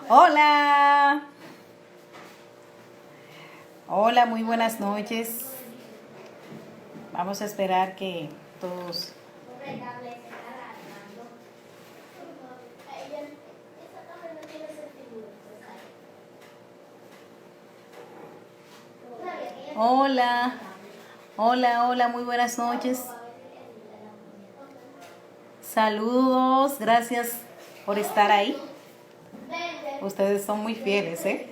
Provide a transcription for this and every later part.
Hola, hola, muy buenas noches. Vamos a esperar que todos... Hola, hola, muy buenas noches. Saludos, gracias por estar ahí. Ustedes son muy fieles, ¿eh?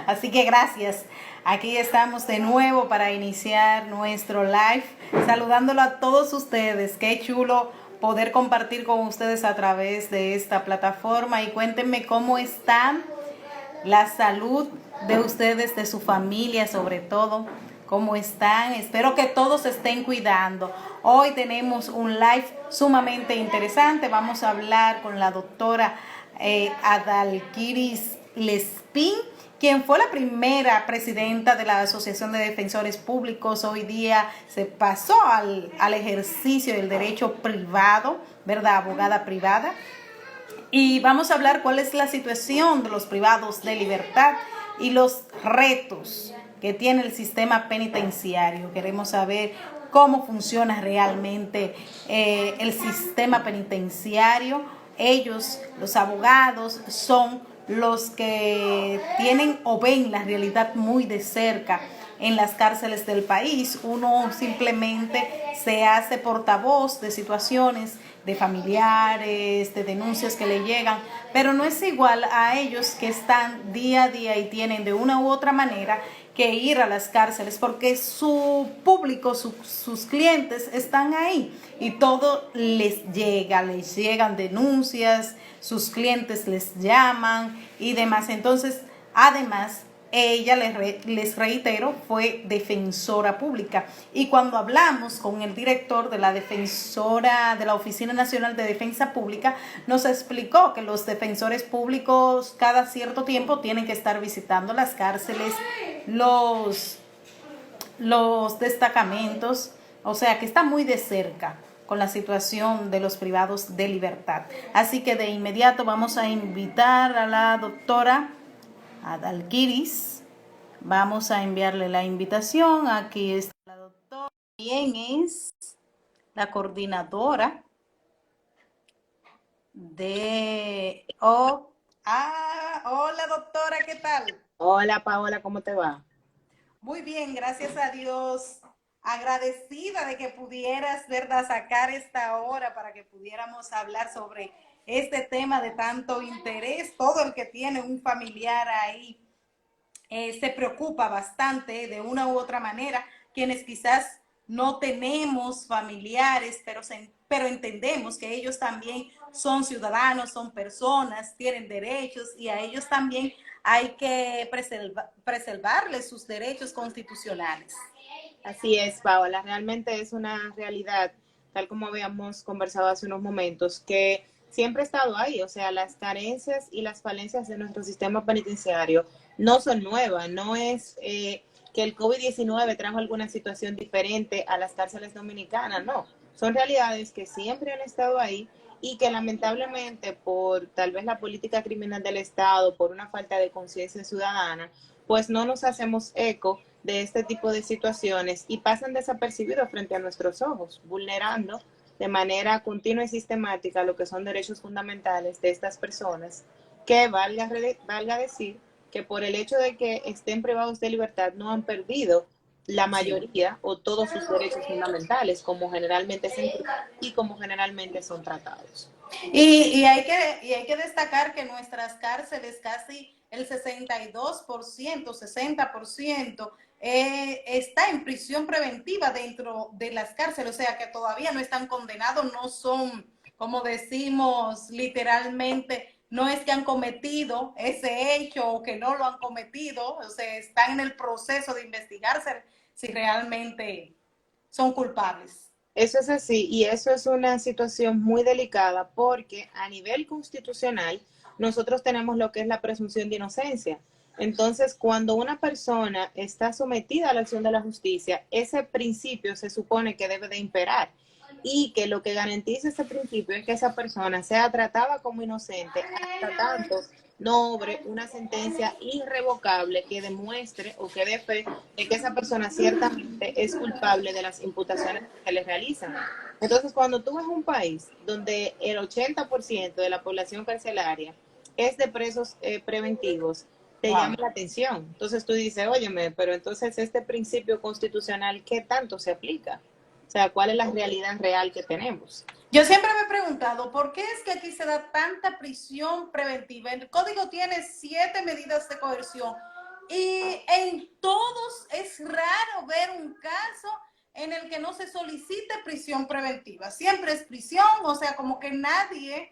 Así que gracias. Aquí estamos de nuevo para iniciar nuestro live, saludándolo a todos ustedes. Qué chulo poder compartir con ustedes a través de esta plataforma y cuéntenme cómo están, la salud de ustedes, de su familia sobre todo. ¿Cómo están? Espero que todos se estén cuidando. Hoy tenemos un live sumamente interesante. Vamos a hablar con la doctora Adalkiris Lespín, quien fue la primera presidenta de la Asociación de Defensores Públicos. Hoy día se pasó al ejercicio del derecho privado, ¿verdad? Abogada privada. Y vamos a hablar cuál es la situación de los privados de libertad y los retos que tiene el sistema penitenciario. Queremos saber cómo funciona realmente el sistema penitenciario. Ellos, los abogados, son los que tienen o ven la realidad muy de cerca en las cárceles del país. Uno simplemente se hace portavoz de situaciones, de familiares, de denuncias que le llegan, pero no es igual a ellos que están día a día y tienen de una u otra manera que ir a las cárceles porque su público, sus clientes están ahí y todo les llega, les llegan denuncias, sus clientes les llaman y demás. Entonces, además, ella, les reitero, fue defensora pública. Y cuando hablamos con el director de la defensora de la Oficina Nacional de Defensa Pública, nos explicó que los defensores públicos cada cierto tiempo tienen que estar visitando las cárceles, los destacamentos, o sea que está muy de cerca con la situación de los privados de libertad. Así que de inmediato vamos a invitar a la doctora Adalkiris. Vamos a enviarle la invitación. Aquí está la doctora. ¿Quién es la coordinadora de... hola doctora, ¿qué tal? Hola Paola, ¿cómo te va? Muy bien, gracias a Dios. Agradecida de que pudieras, ¿verdad?, sacar esta hora para que pudiéramos hablar sobre este tema de tanto interés. Todo el que tiene un familiar ahí se preocupa bastante de una u otra manera. Quienes quizás no tenemos familiares, pero entendemos que ellos también son ciudadanos, son personas, tienen derechos y a ellos también hay que preservarles sus derechos constitucionales. Así es, Paola, realmente es una realidad, tal como habíamos conversado hace unos momentos, que siempre ha estado ahí, o sea, las carencias y las falencias de nuestro sistema penitenciario no son nuevas, no es que el COVID-19 trajo alguna situación diferente a las cárceles dominicanas, no, son realidades que siempre han estado ahí y que lamentablemente por tal vez la política criminal del Estado, por una falta de conciencia ciudadana, pues no nos hacemos eco de este tipo de situaciones y pasan desapercibidos frente a nuestros ojos, vulnerando de manera continua y sistemática lo que son derechos fundamentales de estas personas, que valga decir que por el hecho de que estén privados de libertad no han perdido la Sí. mayoría o todos sus derechos fundamentales, como generalmente se entiende y como generalmente son tratados. Y hay que destacar que nuestras cárceles casi el 62%, 60% está en prisión preventiva dentro de las cárceles, o sea que todavía no están condenados, no son, como decimos literalmente, no es que han cometido ese hecho o que no lo han cometido, o sea, están en el proceso de investigarse si realmente son culpables. Eso es así y eso es una situación muy delicada porque a nivel constitucional nosotros tenemos lo que es la presunción de inocencia. Entonces, cuando una persona está sometida a la acción de la justicia, ese principio se supone que debe de imperar y que lo que garantiza ese principio es que esa persona sea tratada como inocente hasta tanto no obre una sentencia irrevocable que demuestre o que dé fe de que esa persona ciertamente es culpable de las imputaciones que le realizan. Entonces, cuando tú ves un país donde el 80% de la población carcelaria es de presos preventivos, te llama Wow. la atención. Entonces tú dices, óyeme, pero entonces este principio constitucional, ¿qué tanto se aplica? O sea, ¿cuál es la realidad real que tenemos? Yo siempre me he preguntado, ¿por qué es que aquí se da tanta prisión preventiva? El código tiene 7 medidas de coerción y en todos es raro ver un caso en el que no se solicite prisión preventiva. Siempre es prisión, o sea, como que nadie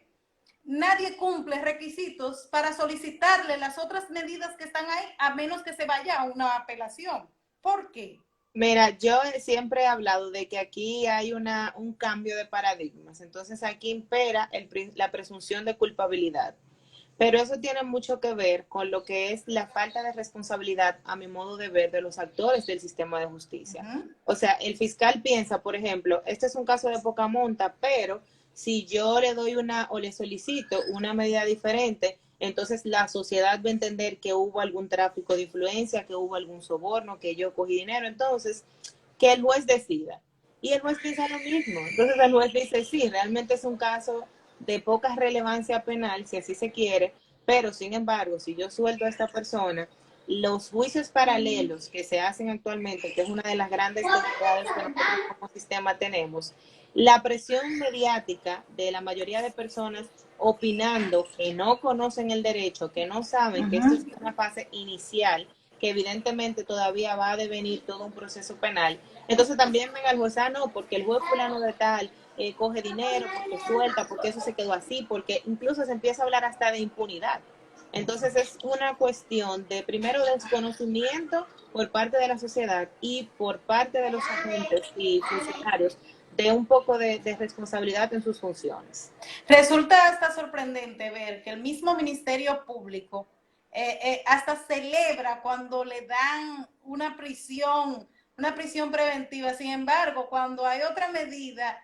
cumple requisitos para solicitarle las otras medidas que están ahí, a menos que se vaya a una apelación. ¿Por qué? Mira, yo siempre he hablado de que aquí hay un cambio de paradigmas. Entonces aquí impera la presunción de culpabilidad. Pero eso tiene mucho que ver con lo que es la falta de responsabilidad, a mi modo de ver, de los actores del sistema de justicia. O sea, el fiscal piensa, por ejemplo, este es un caso de poca monta, pero si yo le doy una o le solicito una medida diferente, entonces la sociedad va a entender que hubo algún tráfico de influencia, que hubo algún soborno, que yo cogí dinero. Entonces, que el juez decida. Y el juez piensa lo mismo. Entonces el juez dice, sí, realmente es un caso de poca relevancia penal, si así se quiere, pero sin embargo, si yo suelto a esta persona, los juicios paralelos que se hacen actualmente, que es una de las grandes debilidades que nosotros como sistema tenemos, la presión mediática de la mayoría de personas opinando que no conocen el derecho, que no saben que esto es una fase inicial, que evidentemente todavía va a devenir todo un proceso penal. Entonces también venga el juez, no, porque el juez fulano de tal coge dinero, porque suelta, porque eso se quedó así, porque incluso se empieza a hablar hasta de impunidad. Entonces es una cuestión de primero desconocimiento por parte de la sociedad y por parte de los agentes y funcionarios de un poco de responsabilidad en sus funciones. Resulta hasta sorprendente ver que el mismo Ministerio Público hasta celebra cuando le dan una prisión preventiva. Sin embargo, cuando hay otra medida,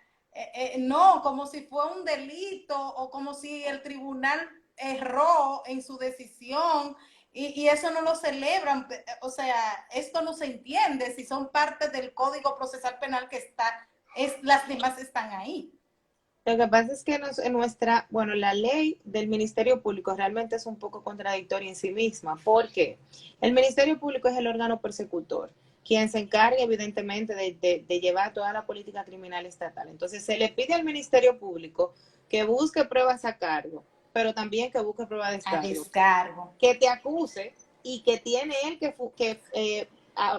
no, como si fue un delito o como si el tribunal erró en su decisión y eso no lo celebran. O sea, esto no se entiende si son parte del Código Procesal Penal que las demás están ahí. Lo que pasa es que en nuestra, bueno, la ley del Ministerio Público realmente es un poco contradictoria en sí misma, porque el Ministerio Público es el órgano persecutor, quien se encarga evidentemente de llevar toda la política criminal estatal. Entonces se le pide al Ministerio Público que busque pruebas a cargo, pero también que busque pruebas de A descargo, descargo. que te acuse y que tiene él que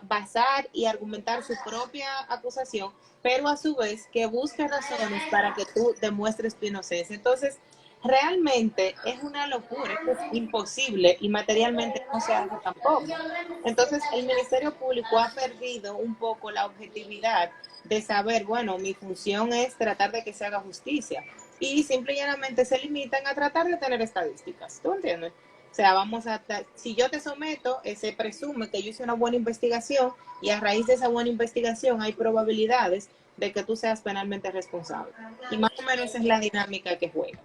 basar y argumentar su propia acusación, pero a su vez que busque razones para que tú demuestres tu inocencia. Entonces, realmente es una locura, es imposible y materialmente no se hace tampoco. Entonces, el Ministerio Público ha perdido un poco la objetividad de saber, bueno, mi función es tratar de que se haga justicia y simple y llanamente se limitan a tratar de tener estadísticas. ¿Tú entiendes? O sea, si yo te someto, se presume que yo hice una buena investigación y a raíz de esa buena investigación hay probabilidades de que tú seas penalmente responsable. Y más o menos esa es la dinámica que juega.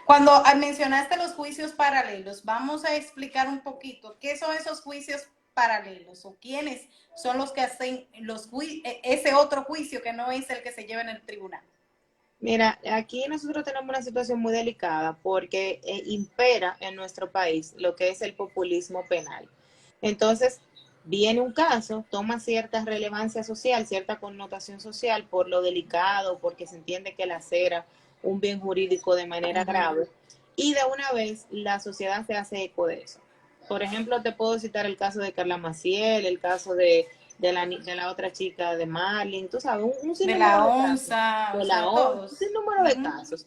Cuando mencionaste los juicios paralelos, vamos a explicar un poquito qué son esos juicios paralelos o quiénes son los que hacen ese otro juicio que no es el que se lleva en el tribunal. Mira, aquí nosotros tenemos una situación muy delicada porque impera en nuestro país lo que es el populismo penal. Entonces, viene un caso, toma cierta relevancia social, cierta connotación social por lo delicado, porque se entiende que lacera un bien jurídico de manera grave, y de una vez la sociedad se hace eco de eso. Por ejemplo, te puedo citar el caso de Carla Maciel, el caso de la otra chica de Marlene, tú sabes, un De sinnúmero la de casos, ONSA, o de la sea, ONU, un todos. sinnúmero de casos,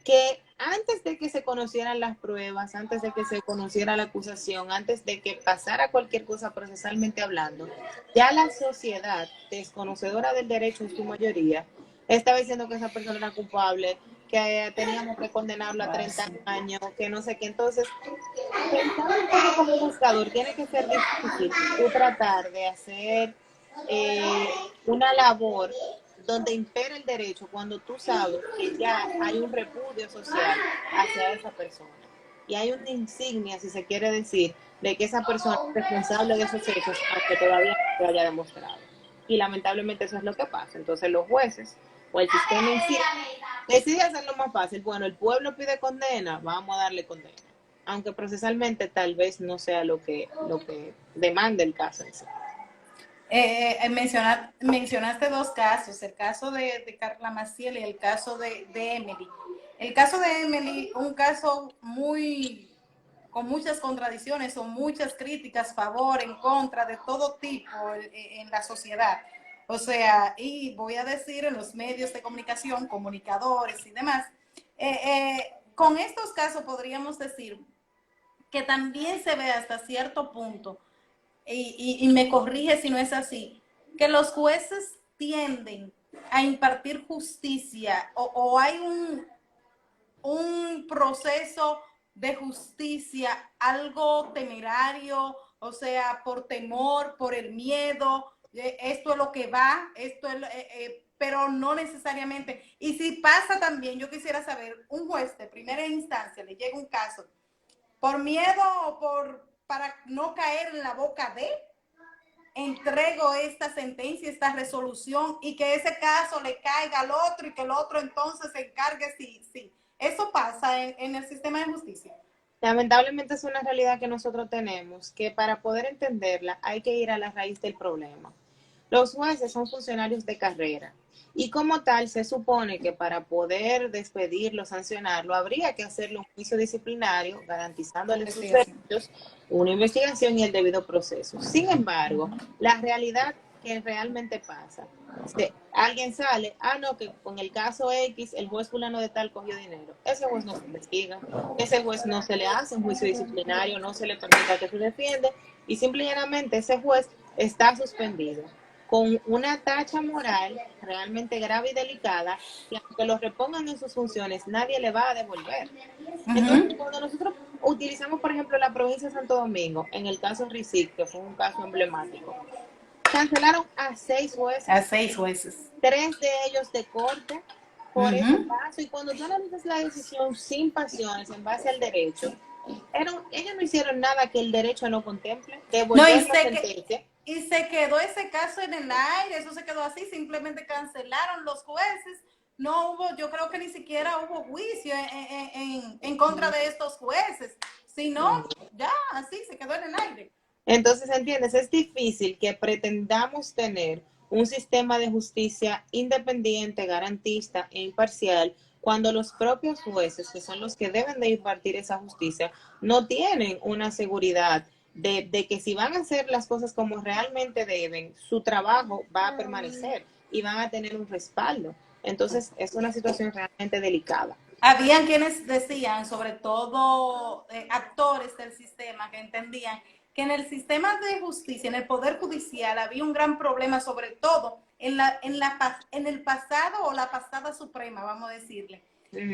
que antes de que se conocieran las pruebas, antes de que se conociera la acusación, antes de que pasara cualquier cosa procesalmente hablando, ya la sociedad, desconocedora del derecho en su mayoría, estaba diciendo que esa persona era culpable, que teníamos que condenarlo a 30 años, que no sé qué. Entonces, pensando un poco como buscador, tiene que ser difícil tú tratar de hacer una labor donde impera el derecho cuando tú sabes que ya hay un repudio social hacia esa persona. y hay una insignia, si se quiere decir, de que esa persona es responsable de esos hechos, aunque todavía no se haya demostrado. Y lamentablemente eso es lo que pasa. Entonces los jueces o el sistema en sí decide hacerlo más fácil. Bueno, el pueblo pide condena, vamos a darle condena. Aunque procesalmente tal vez no sea lo que demanda el caso en sí. Mencionaste dos casos, el caso de Carla Maciel y el caso de Emily. El caso de Emily, un caso con muchas contradicciones o muchas críticas, favor, en contra, de todo tipo en la sociedad. O sea, y voy a decir en los medios de comunicación, comunicadores y demás, con estos casos podríamos decir que también se ve hasta cierto punto, y me corrige si no es así, que los jueces tienden a impartir justicia o hay un proceso de justicia algo temerario, o sea, por temor, por el miedo, esto es lo que va, pero no necesariamente. Y si pasa también, yo quisiera saber, un juez de primera instancia le llega un caso por miedo o para no caer en la boca de, entrego esta sentencia, esta resolución y que ese caso le caiga al otro y que el otro entonces se encargue si. Eso pasa en el sistema de justicia. Lamentablemente es una realidad que nosotros tenemos, que para poder entenderla hay que ir a la raíz del problema. Los jueces son funcionarios de carrera y como tal se supone que para poder despedirlo, sancionarlo, habría que hacerle un juicio disciplinario garantizándole sus derechos, una investigación y el debido proceso. Sin embargo, la realidad que realmente pasa, alguien sale, no, que con el caso X el juez fulano de tal cogió dinero, ese juez no se investiga, ese juez no se le hace un juicio disciplinario, no se le permite que se defienda y simplemente ese juez está suspendido con una tacha moral realmente grave y delicada, que aunque lo repongan en sus funciones, nadie le va a devolver. Entonces, cuando nosotros utilizamos, por ejemplo, la provincia de Santo Domingo, en el caso RICIC, que fue un caso emblemático, cancelaron a 6 jueces. A 6 jueces. 3 de ellos de corte por ese caso. Y cuando tú analizas la decisión sin pasiones, en base al derecho, ellos no hicieron nada que el derecho no contemple. Devolver la sentencia. Y se quedó ese caso en el aire, eso se quedó así, simplemente cancelaron los jueces, no hubo, yo creo que ni siquiera hubo juicio en contra de estos jueces, sino ya así se quedó en el aire. Entonces, ¿entiendes? Es difícil que pretendamos tener un sistema de justicia independiente, garantista e imparcial cuando los propios jueces, que son los que deben de impartir esa justicia, no tienen una seguridad de que si van a hacer las cosas como realmente deben, su trabajo va a permanecer y van a tener un respaldo. Entonces, es una situación realmente delicada. Habían quienes decían, sobre todo actores del sistema, que entendían que en el sistema de justicia, en el Poder Judicial, había un gran problema, sobre todo en el pasado o la pasada suprema, vamos a decirle,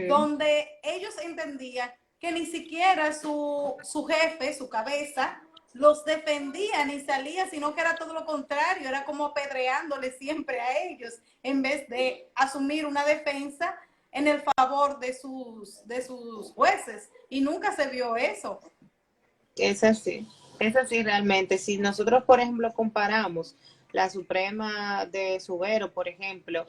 donde ellos entendían que ni siquiera su jefe, su cabeza, los defendía ni salía, sino que era todo lo contrario, era como apedreándole siempre a ellos, en vez de asumir una defensa en el favor de sus jueces. Y nunca se vio eso. Es así realmente. Si nosotros, por ejemplo, comparamos la Suprema de Subero, por ejemplo,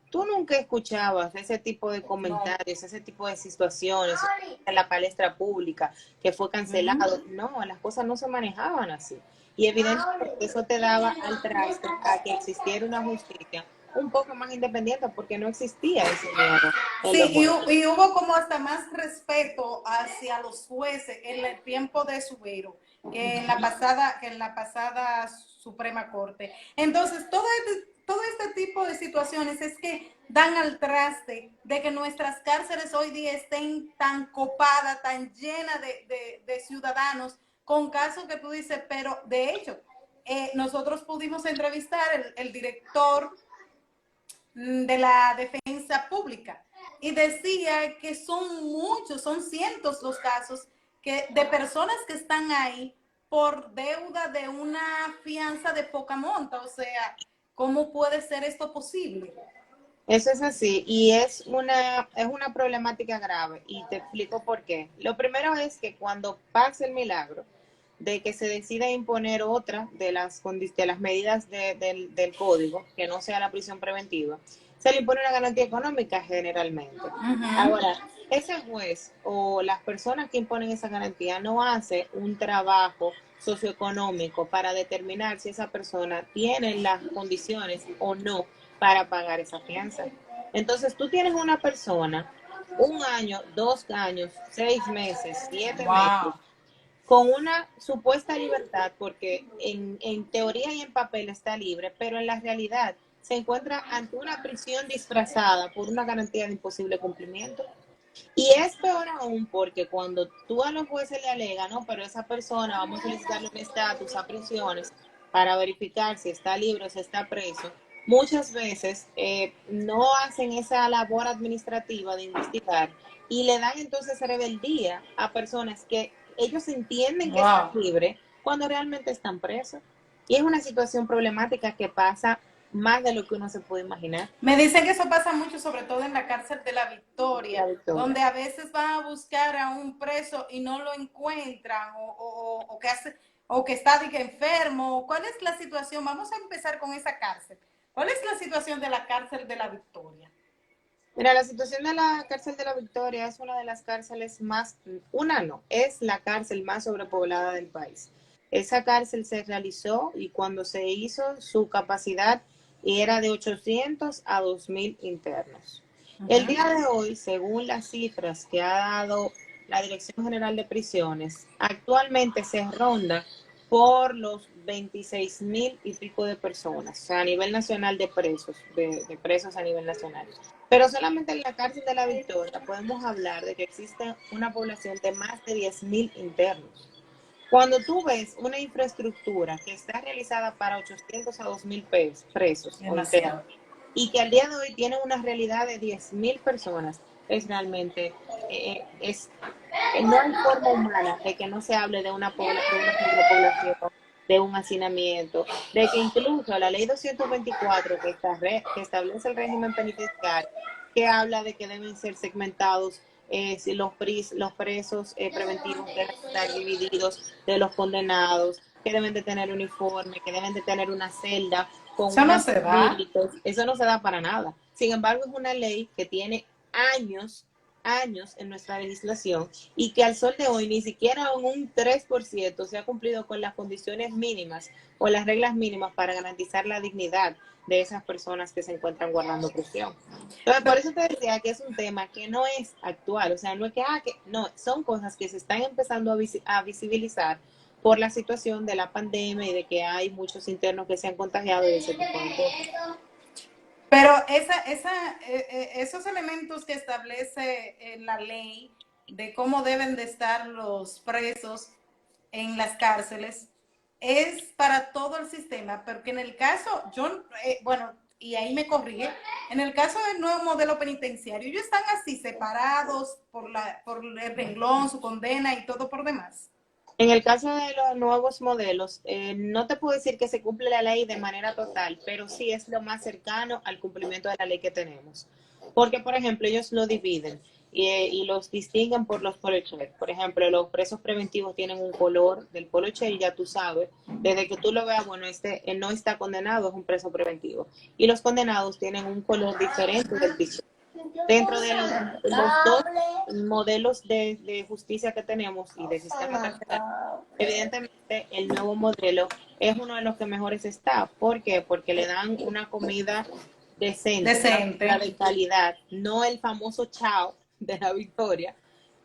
tú nunca escuchabas ese tipo de comentarios, ese tipo de situaciones en la palestra pública que fue cancelado. No, las cosas no se manejaban así. Y evidentemente eso te daba al traste a que existiera una justicia un poco más independiente porque no existía ese miedo. Sí, y hubo como hasta más respeto hacia los jueces en el tiempo de Subero que en la pasada Suprema Corte. Entonces, todo este tipo de situaciones es que dan al traste de que nuestras cárceles hoy día estén tan copadas, tan llenas de ciudadanos con casos que tú dices, pero de hecho, nosotros pudimos entrevistar el director de la defensa pública y decía que son muchos, son cientos los casos de personas que están ahí por deuda de una fianza de poca monta. O sea, ¿cómo puede ser esto posible? Eso es así y es una problemática grave y te explico por qué. Lo primero es que cuando pasa el milagro de que se decida imponer otra de las medidas del código, que no sea la prisión preventiva, se le impone una garantía económica generalmente. Ujú. Ahora, ese juez o las personas que imponen esa garantía no hace un trabajo socioeconómico para determinar si esa persona tiene las condiciones o no para pagar esa fianza. Entonces, tú tienes una persona 1 año, 2 años, 6 meses, 7 meses, Wow. con una supuesta libertad, porque en teoría y en papel está libre, pero en la realidad se encuentra ante una prisión disfrazada por una garantía de imposible cumplimiento. Y es peor aún porque cuando tú a los jueces le alegas, no, pero esa persona, vamos a solicitarle un estatus a prisiones para verificar si está libre o si está preso, muchas veces no hacen esa labor administrativa de investigar y le dan entonces rebeldía a personas que ellos entienden que están Wow. libres cuando realmente están presos. Y es una situación problemática que pasa más de lo que uno se puede imaginar. Me dicen que eso pasa mucho, sobre todo en la cárcel de la La Victoria, victoria. donde a veces van a buscar a un preso y no lo encuentran, o que hace, o que está de que enfermo. ¿Cuál es la situación? Vamos a empezar con esa cárcel. ¿Cuál es la situación de la cárcel de la Victoria? Mira, la situación de la cárcel de la Victoria es una de las cárceles más, una no, es la cárcel más sobrepoblada del país. Esa cárcel se realizó y cuando se hizo su capacidad era de 800 a 2000 internos. El Uh-huh. día de hoy, según las cifras que ha dado la Dirección General de Prisiones, actualmente se ronda por los 26,000 y pico de personas, o sea, a nivel nacional de presos a nivel nacional. Pero solamente en la cárcel de la Victoria podemos hablar de que existe una población de más de 10,000 internos. Cuando tú ves una infraestructura que está realizada para 800 a 2,000 presos o internos Demasiado. y que al día de hoy tiene una realidad de 10,000 personas, es realmente, no hay forma humana de que no se hable de una sobrepoblación, de un hacinamiento, de que incluso la ley 224 que establece el régimen penitenciario, que habla de que deben ser segmentados si los presos preventivos deben estar divididos de los condenados, que deben de tener uniforme, que deben de tener una celda con Eso no unas se da. límites, eso no se da para nada. Sin embargo, es una ley que tiene años en nuestra legislación y que al sol de hoy ni siquiera un 3% se ha cumplido con las condiciones mínimas o las reglas mínimas para garantizar la dignidad de esas personas que se encuentran guardando prisión. Entonces, por eso te decía que es un tema que no es actual, o sea, no es que no, son cosas que se están empezando a visibilizar por la situación de la pandemia y de que hay muchos internos que se han contagiado de ese tipo de cosas. Pero esos elementos que establece la ley de cómo deben de estar los presos en las cárceles es para todo el sistema, porque en el caso, bueno, y ahí me corrige, en el caso del nuevo modelo penitenciario, ellos están así separados por el renglón, su condena y todo por demás. En el caso de los nuevos modelos, no te puedo decir que se cumple la ley de manera total, pero sí es lo más cercano al cumplimiento de la ley que tenemos. Porque, por ejemplo, ellos lo dividen y los distinguen por los poloches. Por ejemplo, los presos preventivos tienen un color del poloche y ya tú sabes, desde que tú lo veas, bueno, no está condenado, es un preso preventivo. Y los condenados tienen un color diferente del piso. Dentro de los dos modelos de justicia que tenemos y de sistema carcelario, evidentemente el nuevo modelo es uno de los que mejores está. ¿Por qué? Porque le dan una comida decente, una comida Decente. de calidad, no el famoso chao de la Victoria,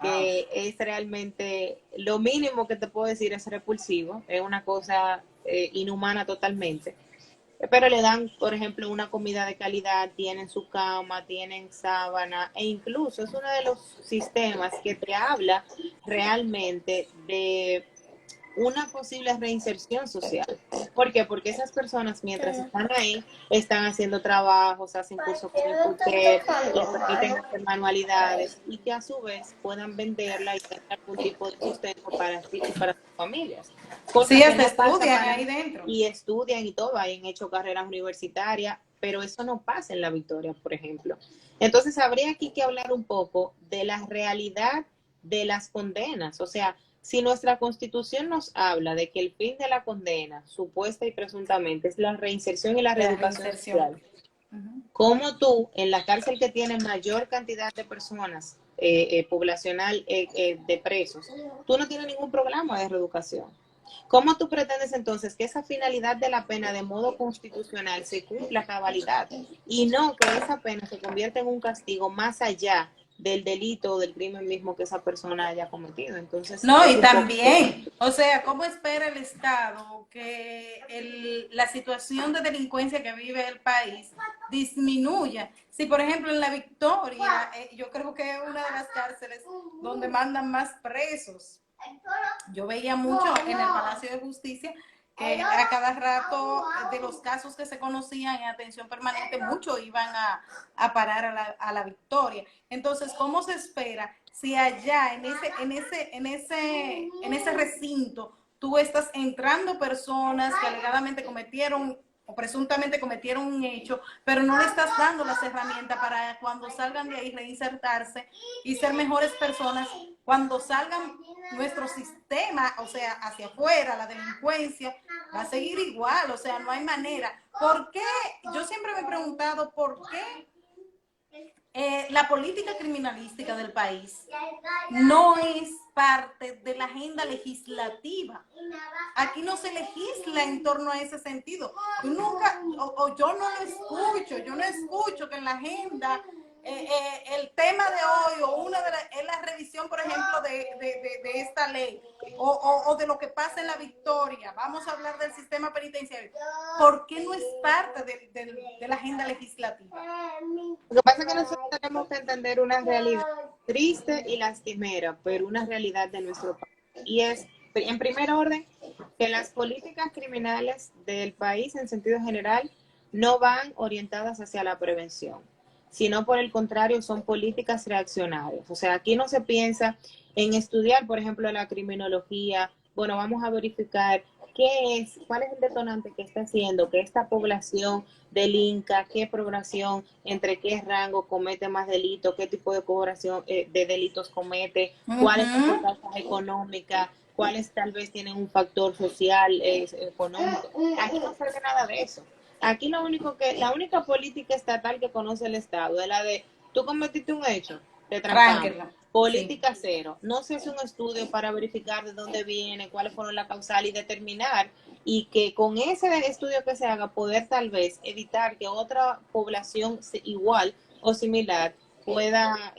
Wow. que es realmente lo mínimo que te puedo decir es repulsivo, es una cosa inhumana totalmente, pero le dan, por ejemplo, una comida de calidad, tienen su cama, tienen sábana, e incluso es uno de los sistemas que te habla realmente de una posible reinserción social. ¿Por qué? Porque esas personas, mientras están ahí, están haciendo trabajos, hacen cursos con el PUCER, les permiten hacer manualidades y que a su vez puedan venderla y tener algún tipo de sustento para sí y para sus familias. Sí, Cosa que hasta no pasa estudian para ahí dentro. y estudian y todo, han hecho carreras universitarias. pero eso no pasa en La Victoria, por ejemplo. Entonces, habría aquí que hablar un poco de la realidad de las condenas. O sea, si nuestra Constitución nos habla de que el fin de la condena, supuesta y presuntamente, es la reinserción y la La reeducación reinserción. social, ¿cómo tú, en la cárcel que tiene mayor cantidad de personas poblacional de presos, tú no tienes ningún programa de reeducación? ¿Cómo tú pretendes entonces que esa finalidad de la pena de modo constitucional se cumpla a cabalidad y no que esa pena se convierta en un castigo más allá del delito o del crimen mismo que esa persona haya cometido? Entonces, No, es y un poco... también, o sea, ¿cómo espera el Estado que la situación de delincuencia que vive el país disminuya? Si, por ejemplo, en La Victoria, yo creo que es una de las cárceles donde mandan más presos. Yo veía mucho en el Palacio de Justicia que a cada rato de los casos que se conocían en atención permanente, muchos iban a parar a la Victoria. Entonces, ¿cómo se espera si allá en ese recinto tú estás entrando personas que alegadamente cometieron o presuntamente cometieron un hecho, pero no le estás dando las herramientas para cuando salgan de ahí reinsertarse y ser mejores personas? Cuando salgan nuestro sistema, o sea, hacia afuera, la delincuencia va a seguir igual, o sea, no hay manera. ¿Por qué? Yo siempre me he preguntado por qué la política criminalística del país no es parte de la agenda legislativa. Aquí no se legisla en torno a ese sentido. Tú nunca, o yo no lo escucho, yo no escucho que en la agenda el tema de hoy o una de es la revisión, por ejemplo, de esta ley o de lo que pasa en La Victoria. Vamos a hablar del sistema penitenciario. ¿Por qué no es parte de la agenda legislativa? Lo que pasa es que nosotros tenemos que entender una realidad triste y lastimera, pero una realidad de nuestro país. Y es, en primer orden, que las políticas criminales del país en sentido general no van orientadas hacia la prevención, sino por el contrario son políticas reaccionarias. O sea, aquí no se piensa en estudiar, por ejemplo, la criminología. Bueno, vamos a verificar cuál es el detonante que está haciendo que esta población delinca, qué población, entre qué rango comete más delitos, qué tipo de población de delitos comete, cuáles son por causas económicas, cuáles tal vez tienen un factor social, económico. Aquí no se ve nada de eso. Aquí la única política estatal que conoce el Estado es la de tú cometiste un hecho, te trancamos. Política cero. No se hace un estudio para verificar de dónde viene, cuáles fueron las causales y determinar y que con ese estudio que se haga poder tal vez evitar que otra población igual o similar pueda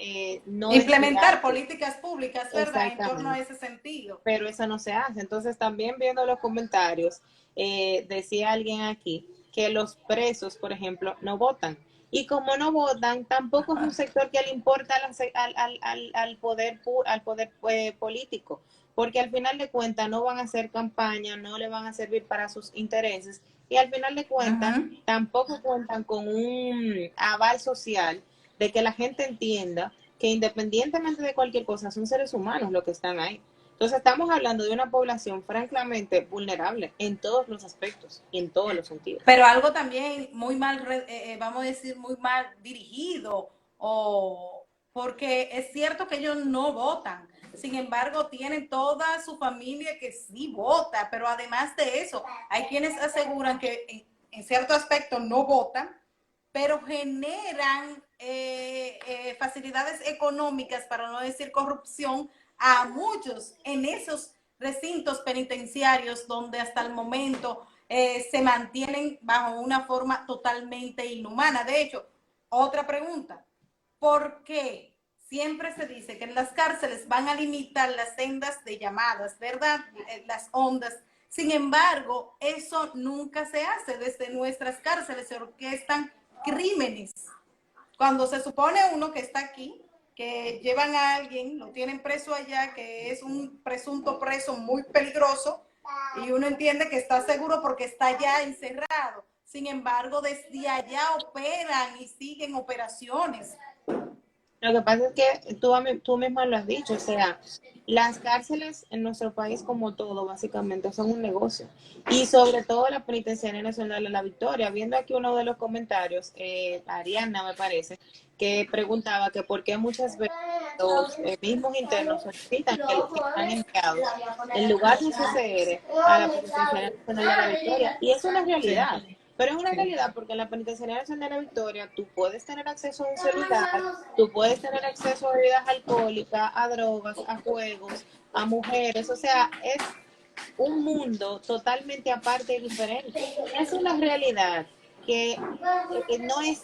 no implementar políticas públicas, ¿verdad? En torno a exactamente, ese sentido. pero eso no se hace. Entonces también viendo los comentarios, decía alguien aquí que los presos, por ejemplo, no votan. Y como no votan, tampoco es un sector que le importa al poder político, porque al final de cuentas no van a hacer campaña, no le van a servir para sus intereses y al final de cuentas tampoco cuentan con un aval social de que la gente entienda que independientemente de cualquier cosa son seres humanos los que están ahí. Entonces estamos hablando de una población francamente vulnerable en todos los aspectos y en todos los sentidos. Pero algo también muy mal, vamos a decir, muy mal dirigido, o porque es cierto que ellos no votan, sin embargo tienen toda su familia que sí vota, pero además de eso, hay quienes aseguran que en cierto aspecto no votan, pero generan facilidades económicas, para no decir corrupción, a muchos en esos recintos penitenciarios donde hasta el momento se mantienen bajo una forma totalmente inhumana. De hecho, otra pregunta, ¿por qué siempre se dice que en las cárceles van a limitar las sendas de llamadas, ¿verdad? Las ondas. Sin embargo, eso nunca se hace. Desde nuestras cárceles se orquestan crímenes. Cuando se supone uno que está aquí, que llevan a alguien, lo tienen preso allá, que es un presunto preso muy peligroso, y uno entiende que está seguro porque está allá encerrado. Sin embargo, desde allá operan y siguen operaciones. Lo que pasa es que tú misma lo has dicho, o sea, las cárceles en nuestro país, como todo, básicamente son un negocio. Y sobre todo la Penitenciaria Nacional de la Victoria. Viendo aquí uno de los comentarios, Ariana me parece, que preguntaba que por qué muchas veces los mismos internos solicitan que sean enviados en lugar de un CCR a la Penitenciaria Nacional de la Victoria. Y es una Sí, realidad. Pero es una sí. realidad porque en la Penitenciaria Nacional de la Victoria tú puedes tener acceso a un celular, tú puedes tener acceso a bebidas alcohólicas, a drogas, a juegos, a mujeres, o sea, es un mundo totalmente aparte y diferente. Es una realidad que no es,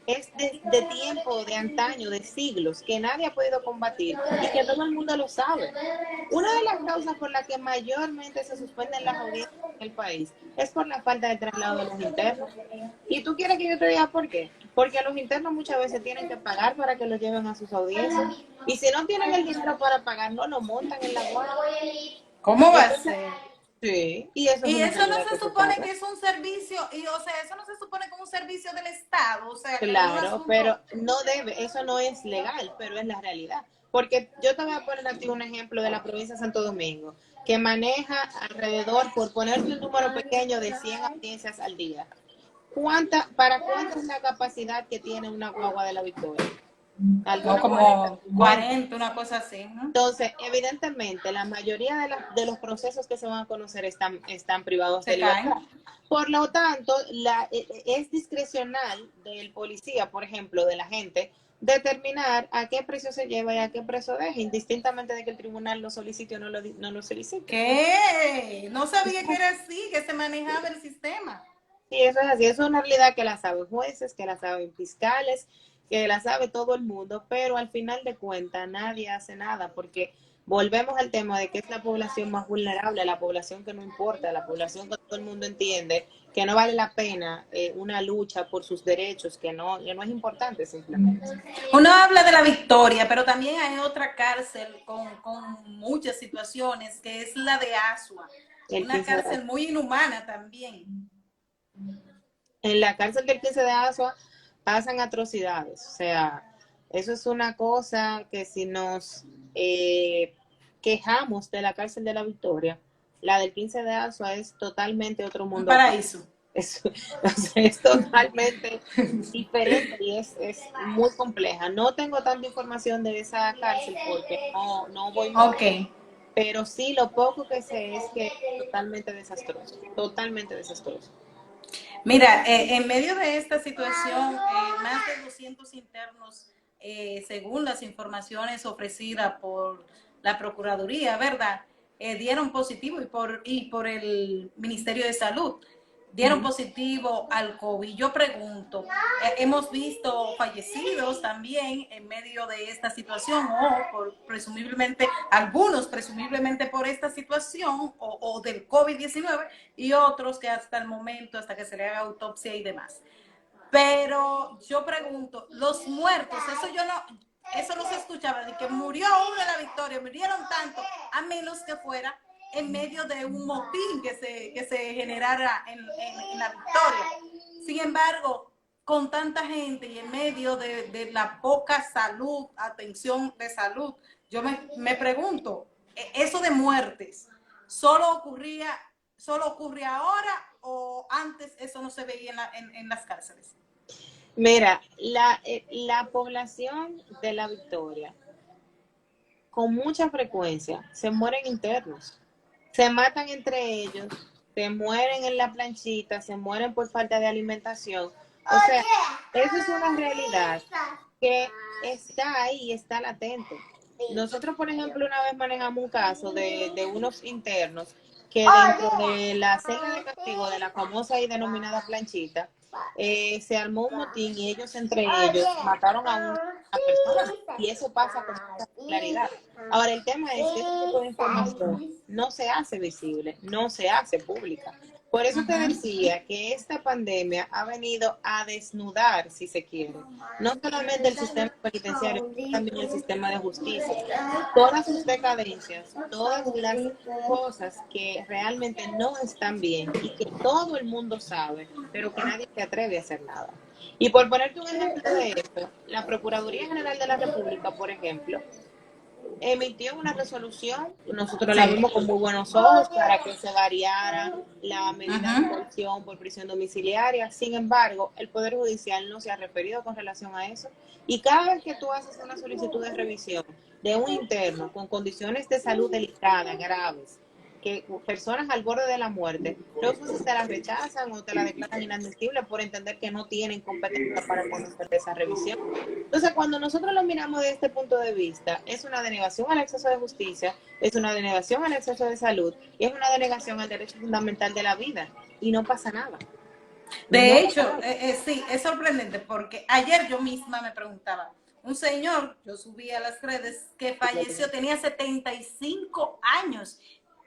es de tiempo, de antaño, de siglos, que nadie ha podido combatir y que todo el mundo lo sabe. Una de las causas por las que mayormente se suspenden las audiencias en el país es por la falta de traslado de los internos. ¿Y tú quieres que yo te diga por qué? Porque los internos muchas veces tienen que pagar para que los lleven a sus audiencias. Y si no tienen el dinero para pagar, no lo montan en la guardia. ¿Cómo va a Entonces, ser? sí, y eso es Y una eso no realidad se que se supone sabe. que es un servicio, y o sea, eso no se supone como un servicio del Estado, o sea, que es un Claro, pero asunto. no debe, eso no es legal, pero es la realidad. Porque yo te voy a poner a ti un ejemplo de la provincia de Santo Domingo, que maneja alrededor, por ponerte un número pequeño, de 100 audiencias al día. ¿Para cuánta es la capacidad que tiene una guagua de la Victoria? No, Alguna 40, como 50. 40, una cosa así, ¿no? Entonces, evidentemente, la mayoría de los procesos que se van a conocer están privados de Se caen. libertad. Por lo tanto, es discrecional del policía, por ejemplo, de la gente, determinar a qué precio se lleva y a qué precio deja, indistintamente de que el tribunal lo solicite o no lo solicite. ¿Qué? No sabía que era así, que se manejaba el sistema. Sí, eso es así, eso es una realidad que la saben jueces, que la saben fiscales, que la sabe todo el mundo, pero al final de cuentas nadie hace nada porque volvemos al tema de que es la población más vulnerable, la población que no importa, la población que todo el mundo entiende que no vale la pena una lucha por sus derechos, que no es importante simplemente. Uno habla de la Victoria, pero también hay otra cárcel con muchas situaciones, que es la de Asua, El una 15 de, cárcel muy inhumana también. en la cárcel del 15 de Asua pasan atrocidades, o sea, eso es una cosa que si nos quejamos de la cárcel de la Victoria, la del 15 de Asua es totalmente otro Un mundo aparte. paraíso. O sea, es totalmente diferente y es muy compleja. No tengo tanta información de esa cárcel porque no voy mucho, Ok. pero sí lo poco que sé es que es totalmente desastroso. Mira, en medio de esta situación, más de 200 internos, según las informaciones ofrecidas por la Procuraduría, ¿verdad? Dieron positivo y por el Ministerio de Salud dieron positivo al COVID. Yo pregunto, hemos visto fallecidos también en medio de esta situación presumiblemente, algunos presumiblemente por esta situación o del COVID-19 y otros que hasta el momento, hasta que se le haga autopsia y demás. Pero yo pregunto, los muertos, eso no se escuchaba, de que murió uno de la Victoria, murieron tanto, a menos que fuera en medio de un motín que se generara en la Victoria. Sin embargo, con tanta gente y en medio de la poca salud, atención de salud, yo me pregunto, eso de muertes, ¿solo ocurre ahora o antes eso no se veía en las cárceles? Mira, la población de la Victoria con mucha frecuencia se mueren internos, se matan entre ellos, se mueren en la planchita, se mueren por falta de alimentación. O sea, eso es una realidad que está ahí, está latente. Nosotros, por ejemplo, una vez manejamos un caso de unos internos que dentro de la celda de castigo de la famosa y denominada planchita, se armó un motín y ellos entre ellos mataron a una persona y eso pasa con mucha claridad. Ahora, el tema es que este tipo de información no se hace visible, no se hace pública. Por eso te decía que esta pandemia ha venido a desnudar, si se quiere, no solamente el sistema penitenciario, sino también el sistema de justicia. Todas sus decadencias, todas las cosas que realmente no están bien y que todo el mundo sabe, pero que nadie se atreve a hacer nada. Y por ponerte un ejemplo de esto, la Procuraduría General de la República, por ejemplo, emitió una resolución, nosotros la Sí. vimos con muy buenos ojos para que se variara la medida de Ujú. coerción por prisión domiciliaria. Sin embargo, el Poder Judicial no se ha referido con relación a eso. Y cada vez que tú haces una solicitud de revisión de un interno con condiciones de salud delicadas, graves, que personas al borde de la muerte, los jueces te la rechazan o te la declaran inadmisible por entender que no tienen competencia para conocer esa revisión. Entonces, cuando nosotros lo miramos desde este punto de vista, es una denegación al acceso de justicia, es una denegación al acceso de salud y es una denegación al derecho fundamental de la vida. Y no pasa nada. De No pasa hecho, nada. sí, es sorprendente porque ayer yo misma me preguntaba, un señor, yo subí a las redes, que falleció, tenía 75 años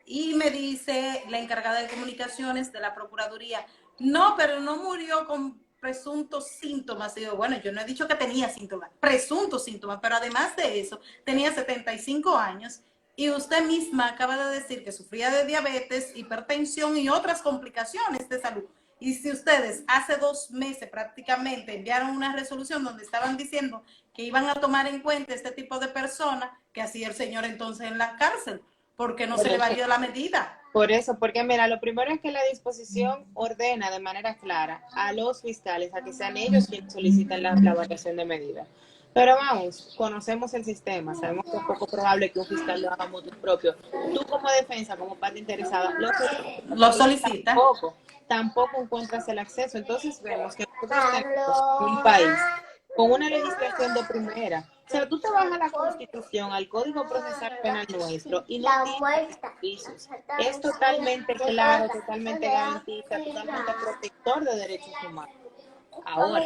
y me dice la encargada de comunicaciones de la Procuraduría, no, pero no murió con presuntos síntomas. Y digo, bueno, yo no he dicho que tenía síntomas, presuntos síntomas, pero además de eso, tenía 75 años y usted misma acaba de decir que sufría de diabetes, hipertensión y otras complicaciones de salud. Y si ustedes hace 2 meses prácticamente enviaron una resolución donde estaban diciendo que iban a tomar en cuenta este tipo de personas, ¿qué hacía el señor entonces en la cárcel? Porque no Por se le eso, valió la medida. por eso, porque mira, lo primero es que la disposición ordena de manera clara a los fiscales a que sean ellos quienes soliciten la variación de medida. Pero vamos, conocemos el sistema, sabemos que es poco probable que un fiscal lo haga motu propio. Tú como defensa, como parte interesada, lo solicitas, Lo pero solicita. tampoco encuentras el acceso. Entonces vemos que nosotros tenemos un país con una legislación de primera. O sea, tú te vas a la Constitución, al Código Procesal Penal nuestro, y no tienes servicios. Es totalmente claro, totalmente garantista, totalmente protector de derechos humanos. Ahora,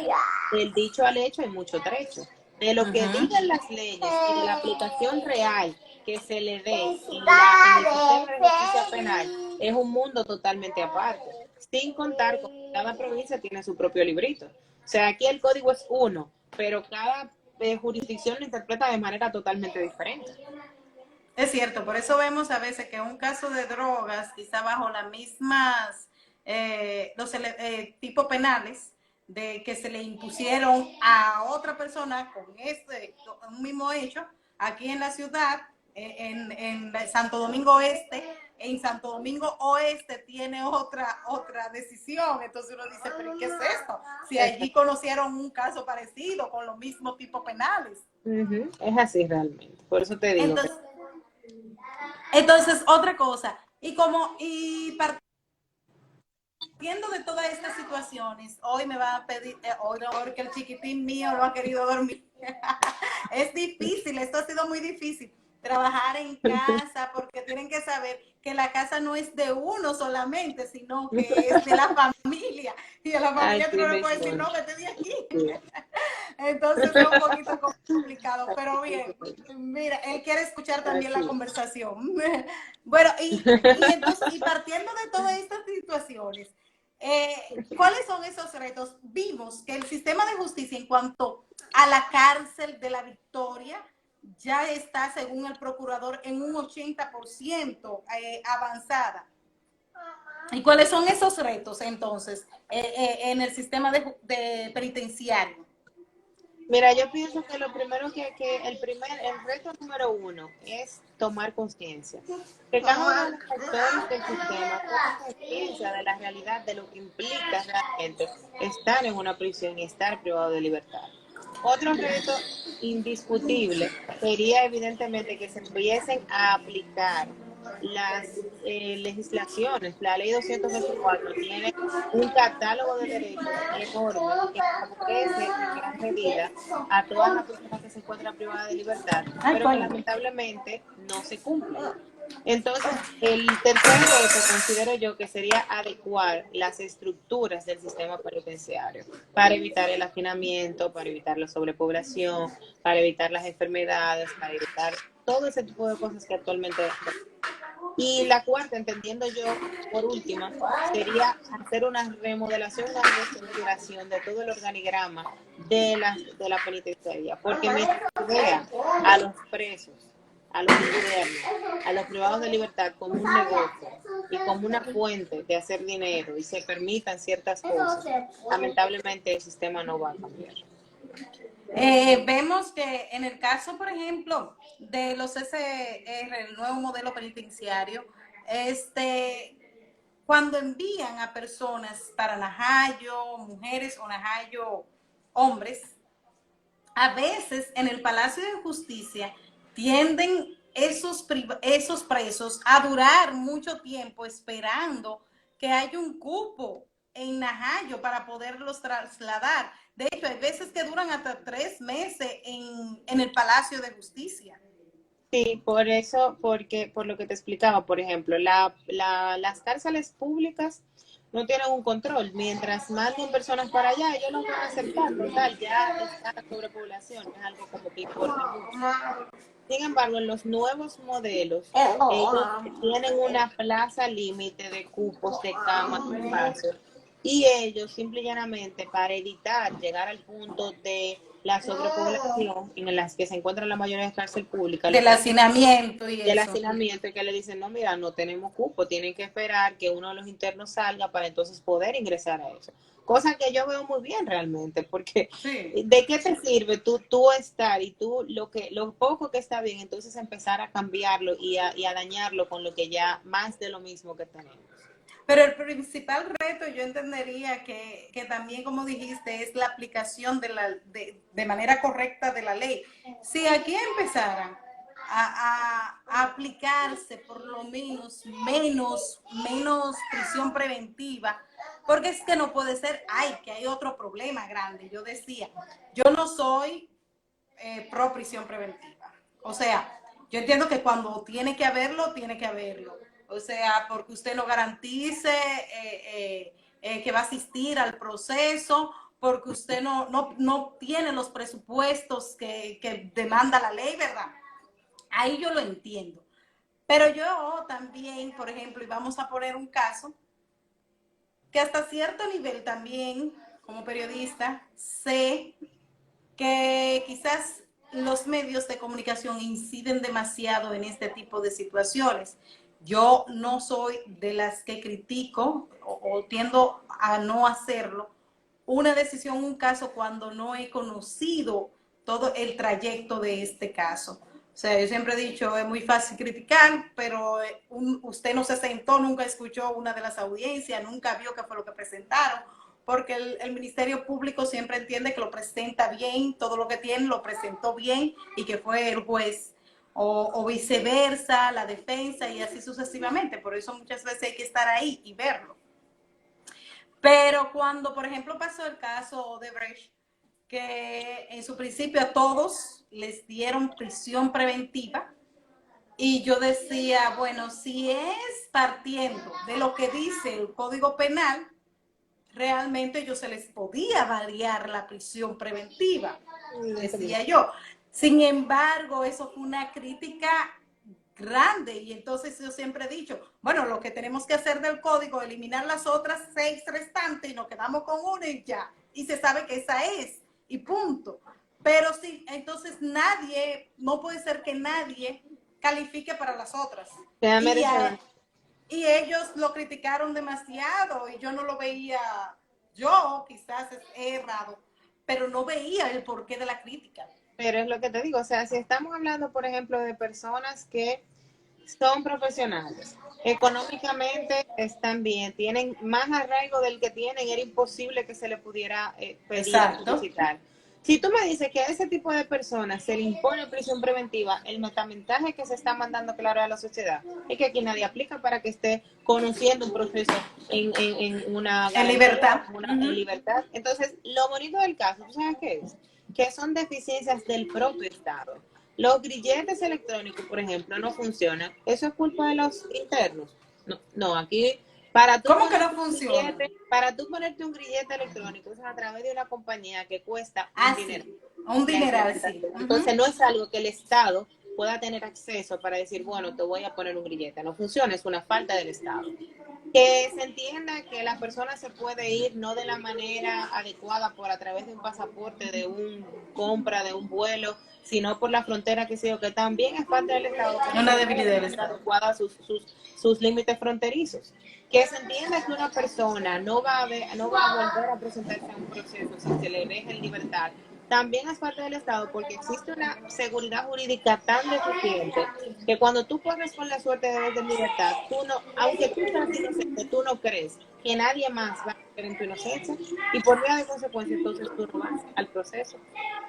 del dicho al hecho hay mucho trecho. De lo que Ujú. digan las leyes y de la aplicación real que se le dé en el sistema de justicia penal es un mundo totalmente aparte. Sin contar con que cada provincia tiene su propio librito. O sea, aquí el código es uno, pero cada jurisdicción lo interpreta de manera totalmente diferente. Es cierto, por eso vemos a veces que un caso de drogas, quizá bajo las mismas tipos penales de que se le impusieron a otra persona con un mismo hecho, aquí en la ciudad, en Santo Domingo Oeste, en Santo Domingo Oeste tiene otra decisión. Entonces uno dice, pero ¿qué es esto? Si allí conocieron un caso parecido con los mismos tipos penales. Es así realmente. Por eso te digo que Entonces, otra cosa, y partiendo de todas estas situaciones, hoy me va a pedir, hoy no, porque el chiquitín mío no ha querido dormir. Es difícil, esto ha sido muy difícil. Trabajar en casa, porque tienen que saber que la casa no es de uno solamente, sino que es de la familia. Y a la familia tú así no le puedes mismo. decir, no, vete de aquí. Sí. Entonces es un poquito complicado, pero Así bien. mismo. Mira, él quiere escuchar también la Así. conversación. Bueno, y entonces, y partiendo de todas estas situaciones, ¿cuáles son esos retos? Vimos que el sistema de justicia en cuanto a la cárcel de la Victoria ya está, según el procurador, en un 80% avanzada. ¿Y cuáles son esos retos entonces en el sistema de penitenciario? Mira, yo pienso que lo primero el reto número uno es tomar conciencia. Que cada uno de los actores del sistema tome conciencia de la realidad, de lo que implica realmente estar en una prisión y estar privado de libertad. Otro reto indiscutible sería evidentemente que se empiecen a aplicar las legislaciones. La ley 224 tiene un catálogo de derechos enorme que favorece en gran medida a todas las personas que se encuentran privadas de libertad, Ay, pero que coño. lamentablemente no se cumplen. Entonces, el tercer reto considero yo que sería adecuar las estructuras del sistema penitenciario para evitar el hacinamiento, para evitar la sobrepoblación, para evitar las enfermedades, para evitar todo ese tipo de cosas que actualmente. Y la cuarta, entendiendo yo, por última, sería hacer una remodelación, una reestructuración de todo el organigrama de la penitenciaria, porque mientras se vea a los presos, a los internos, a los privados de libertad como un negocio y como una fuente de hacer dinero y se permitan ciertas cosas, lamentablemente el sistema no va a cambiar. Vemos que en el caso, por ejemplo, de los SR, el nuevo modelo penitenciario, cuando envían a personas para Najayo, mujeres o Najayo, hombres, a veces en el Palacio de Justicia tienden esos presos a durar mucho tiempo esperando que haya un cupo en Najayo para poderlos trasladar. De hecho, hay veces que duran hasta 3 meses en el Palacio de Justicia. Sí, por eso, porque por lo que te explicaba, por ejemplo, las cárceles públicas no tienen un control. Mientras manden personas para allá, ellos los van a aceptar. Total, ya está la sobrepoblación, es algo como que importa mucho. Sin embargo, en los nuevos modelos, ellos tienen una plaza límite de cupos, de camas, de espacios, y ellos simple y llanamente, para evitar llegar al punto de la sobrepoblación en las que se encuentran la mayoría de cárceles públicas, del hacinamiento y del eso. hacinamiento, que le dicen, no, mira, no tenemos cupo, tienen que esperar que uno de los internos salga para entonces poder ingresar a eso. Cosa que yo veo muy bien realmente, porque Sí. ¿de qué te sirve tú estar y tú lo poco que está bien, entonces empezar a cambiarlo y a dañarlo con lo que ya más de lo mismo que tenemos? Pero el principal reto yo entendería que también, como dijiste, es la aplicación de manera correcta de la ley. Si aquí empezaran a aplicarse por lo menos prisión preventiva, porque es que no puede ser, que hay otro problema grande. Yo decía, yo no soy pro prisión preventiva. O sea, yo entiendo que cuando tiene que haberlo, tiene que haberlo. O sea, porque usted no garantice que va a asistir al proceso, porque usted no tiene los presupuestos que demanda la ley, ¿verdad? Ahí yo lo entiendo. Pero yo también, por ejemplo, y vamos a poner un caso, que hasta cierto nivel también, como periodista, sé que quizás los medios de comunicación inciden demasiado en este tipo de situaciones. Yo no soy de las que critico o tiendo a no hacerlo una decisión, un caso, cuando no he conocido todo el trayecto de este caso. O sea, yo siempre he dicho, es muy fácil criticar, pero usted no se sentó, nunca escuchó una de las audiencias, nunca vio qué fue lo que presentaron, porque el Ministerio Público siempre entiende que lo presenta bien, todo lo que tiene lo presentó bien y que fue el juez, o viceversa, la defensa y así sucesivamente. Por eso muchas veces hay que estar ahí y verlo. Pero cuando, por ejemplo, pasó el caso de Brecht, que en su principio a todos les dieron prisión preventiva, y yo decía, bueno, si es partiendo de lo que dice el Código Penal, realmente yo se les podía variar la prisión preventiva, decía yo. Sin embargo, eso fue una crítica grande, y entonces yo siempre he dicho, bueno, lo que tenemos que hacer del código, eliminar las otras 6 restantes y nos quedamos con una y ya, y se sabe que esa es, y punto. Pero sí, entonces no puede ser que nadie califique para las otras. Y ellos lo criticaron demasiado y yo no lo veía, yo quizás he errado, pero no veía el porqué de la crítica. Pero es lo que te digo, o sea, si estamos hablando, por ejemplo, de personas que son profesionales, económicamente están bien, tienen más arraigo del que tienen, era imposible que se le pudiera pedir o solicitar. Si tú me dices que a ese tipo de personas se le impone prisión preventiva, el metamensaje que se está mandando claro a la sociedad es que aquí nadie aplica para que esté conociendo un proceso en una en libertad. En libertad. Entonces, lo bonito del caso, ¿tú sabes qué es? Que son deficiencias del propio Estado. Los grilletes electrónicos, por ejemplo, no funcionan. ¿Eso es culpa de los internos? No, aquí para tú ¿Cómo que no funciona? Para tú ponerte un grillete electrónico es a través de una compañía que cuesta un dinero. Sí. Un dineral, sí. Entonces no es algo que el Estado pueda tener acceso para decir, bueno, te voy a poner un grillete. No funciona, es una falta del Estado. Que se entienda que la persona se puede ir no de la manera adecuada por a través de un pasaporte, de un compra, de un vuelo, sino por la frontera, que sé yo, que también es parte del Estado, que Una no debilidad de del manera Estado. adecuada sus límites fronterizos. Que se entienda que una persona no va a volver a presentarse a un proceso si se le deja en libertad, también es parte del Estado, porque existe una seguridad jurídica tan deficiente que cuando tú corres con la suerte de verte en libertad, tú no, aunque tú seas inocente, tú no crees que nadie más va a creer en tu inocencia, y por vía de consecuencia entonces tú no vas al proceso.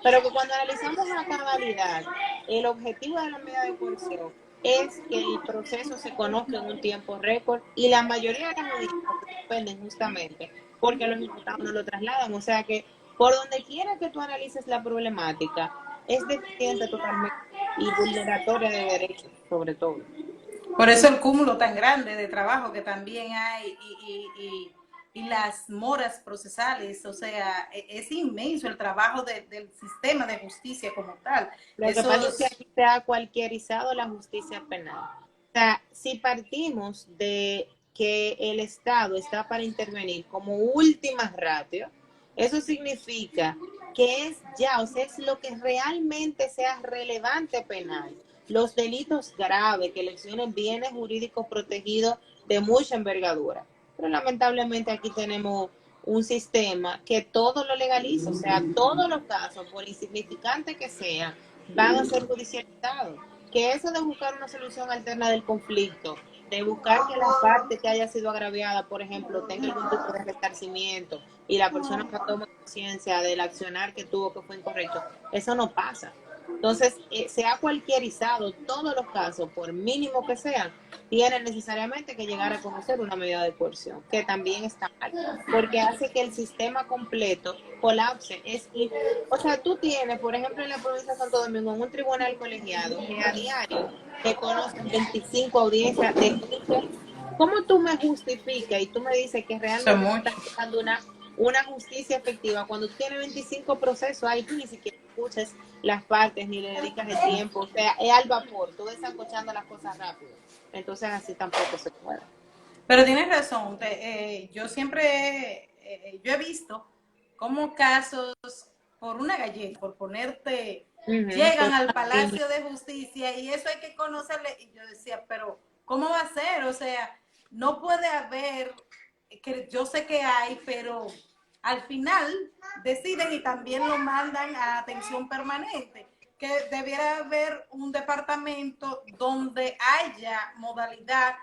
Pero que cuando analizamos la cabalidad, el objetivo de la medida de coerción es que el proceso se conozca en un tiempo récord, y la mayoría de las audiencias se suspenden justamente porque los imputados no lo trasladan. O sea que por donde quiera que tú analices la problemática, es deficiente totalmente y vulneratoria de derechos, sobre todo. Por eso el cúmulo tan grande de trabajo que también hay y las moras procesales, o sea, es inmenso el trabajo del sistema de justicia como tal. Lo que pasa es que Esos, aquí se ha cualquierizado la justicia penal. O sea, si partimos de que el Estado está para intervenir como última ratio, eso significa que es ya, o sea, es lo que realmente sea relevante penal. Los delitos graves que lesionen bienes jurídicos protegidos de mucha envergadura. Pero lamentablemente aquí tenemos un sistema que todo lo legaliza, o sea, todos los casos, por insignificante que sean, van a ser judicializados. Que eso de buscar una solución alterna del conflicto, de buscar que la parte que haya sido agraviada, por ejemplo, tenga algún tipo de resarcimiento y la persona no tome conciencia del accionar que tuvo que fue incorrecto, eso no pasa. Entonces, se ha cualquierizado todos los casos, por mínimo que sean, tienen necesariamente que llegar a conocer una medida de coerción, que también está mal, porque hace que el sistema completo colapse. O sea, tú tienes, por ejemplo, en la provincia de Santo Domingo, un tribunal colegiado que a diario te conocen 25 audiencias de juicio. ¿Cómo tú me justificas y tú me dices que son realmente tú estás muchos. buscando una justicia efectiva cuando tú tienes 25 procesos ahí, tú ni siquiera escuchas las partes ni le dedicas el tiempo? O sea, es al vapor, tú estás escuchando las cosas rápido. Entonces así tampoco se puede. Pero tienes razón, yo siempre, yo he visto cómo casos por una galleta, por ponerte, Ujú, llegan al ujú. Palacio de Justicia y eso hay que conocerle. Y yo decía, pero ¿cómo va a ser? O sea, no puede haber, que yo sé que hay, pero al final deciden y también lo mandan a atención permanente, que debiera haber un departamento donde haya modalidad